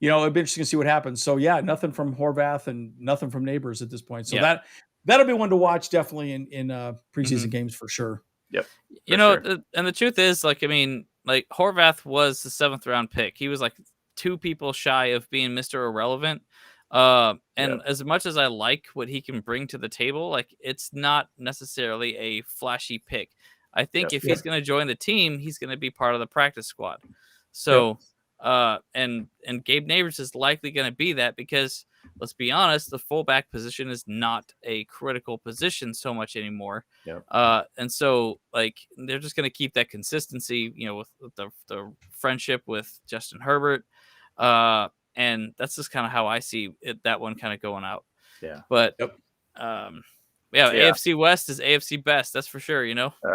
C: It'd be interesting to see what happens. So nothing from Horvath and nothing from Neighbors at this point. So that'll be one to watch definitely in preseason games for sure.
B: Yep.
A: And the truth is, Horvath was the 7th round pick. He was like 2 people shy of being Mr. Irrelevant. And as much as I like what he can bring to the table, it's not necessarily a flashy pick. I think if he's going to join the team, he's going to be part of the practice squad. So. And Gabe Neighbors is likely going to be that because let's be honest, the fullback position is not a critical position so much anymore. And so they're just going to keep that consistency, with the friendship with Justin Herbert. And that's just kind of how I see it, that one kind of going out.
B: Yeah.
A: But, AFC West is AFC best. That's for sure.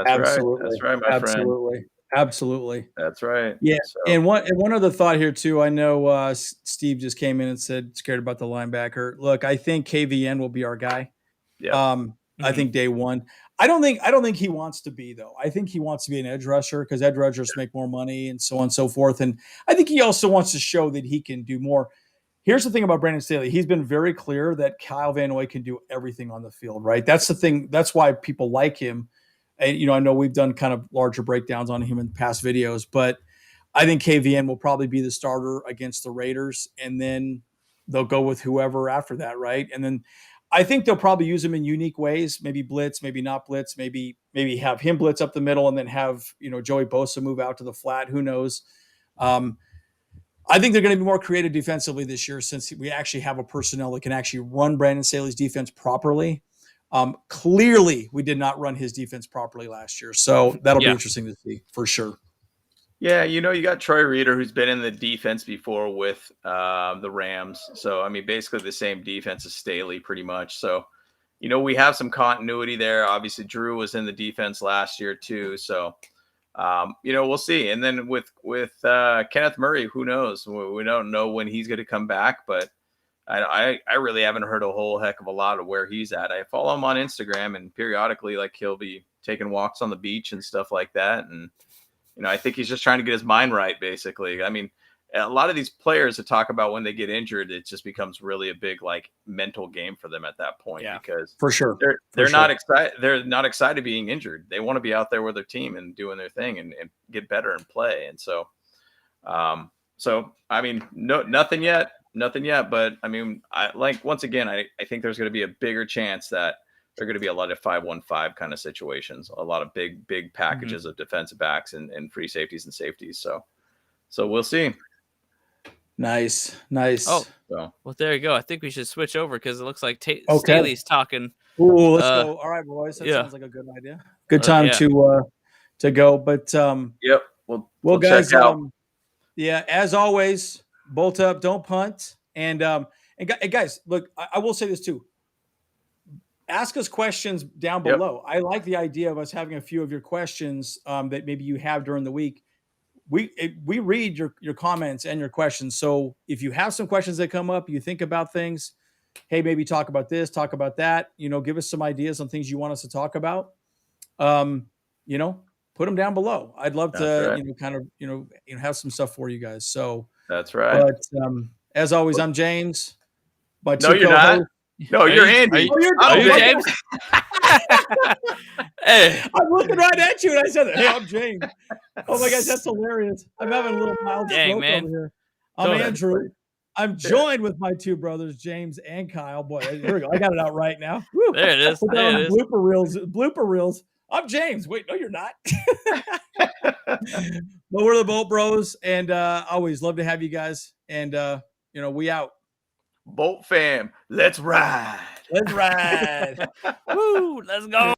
C: Absolutely.
B: That's right, my friend.
C: Absolutely.
B: That's right.
C: Yeah. So. And one other thought here too. I know Steve just came in and said scared about the linebacker. Look, I think KVN will be our guy.
B: Yeah.
C: I think day one. I don't think he wants to be though. I think he wants to be an edge rusher because edge rushers make more money and so on and so forth. And I think he also wants to show that he can do more. Here's the thing about Brandon Staley. He's been very clear that Kyle Van Noy can do everything on the field, right? That's the thing. That's why people like him. And, I know we've done kind of larger breakdowns on him in past videos, but I think KVN will probably be the starter against the Raiders, and then they'll go with whoever after that, right? And then I think they'll probably use him in unique ways, maybe blitz, maybe not blitz, maybe have him blitz up the middle and then have, Joey Bosa move out to the flat. Who knows? I think they're going to be more creative defensively this year since we actually have a personnel that can actually run Brandon Staley's defense properly. Clearly, we did not run his defense properly last year, so that'll be interesting to see for sure.
B: Yeah, you got Troy Reeder, who's been in the defense before with the Rams. So, basically the same defense as Staley pretty much. So, we have some continuity there. Obviously, Drew was in the defense last year too. So, we'll see. And then with Kenneth Murray, who knows? We don't know when he's going to come back, but I really haven't heard a whole heck of a lot of where he's at. I follow him on Instagram, and periodically, like, he'll be taking walks on the beach and stuff like that. And, I think he's just trying to get his mind right, basically. I mean, a lot of these players that talk about when they get injured, it just becomes really a big, like, mental game for them at that point.
C: Yeah,
B: because
C: for sure
B: they're not excited. They're not excited being injured. They want to be out there with their team and doing their thing and get better and play. And so, I mean, nothing yet. But I mean, once again, I think there's going to be a bigger chance that there are going to be a lot of 5-1-5 kind of situations, a lot of big packages of defensive backs and free safeties and safeties. So we'll see.
C: Nice.
A: Oh, well, there you go. I think we should switch over because it looks like Staley's talking.
C: Ooh, let's go. All right, boys. That sounds like a good idea. Good time to go. But
B: yep.
C: Well, guys. As always, bolt up, don't punt. And guys, look, I will say this too. Ask us questions down below. I like the idea of us having a few of your questions that maybe you have during the week. We read your comments and your questions. So if you have some questions that come up, you think about things, hey, maybe talk about this, talk about that, give us some ideas on things you want us to talk about. Put them down below. I'd love to, have some stuff for you guys. So
B: that's right.
C: But as always, I'm James. But
B: no, you're not. No, you're Andy.
A: Are you James?
C: Hey, I'm looking right at you, and I said, "Hey, I'm James." Oh my gosh, that's hilarious! I'm having a little mild stroke over here. I'm Andrew. I'm joined with my two brothers, James and Kyle. Boy, here we go. I got it out right now. Woo.
A: There it is.
C: Blooper reels. I'm James. Wait, no, you're not. But we're the Bolt Bros, and always love to have you guys. And we out.
B: Bolt fam, let's ride.
C: Let's ride.
A: Woo, let's go.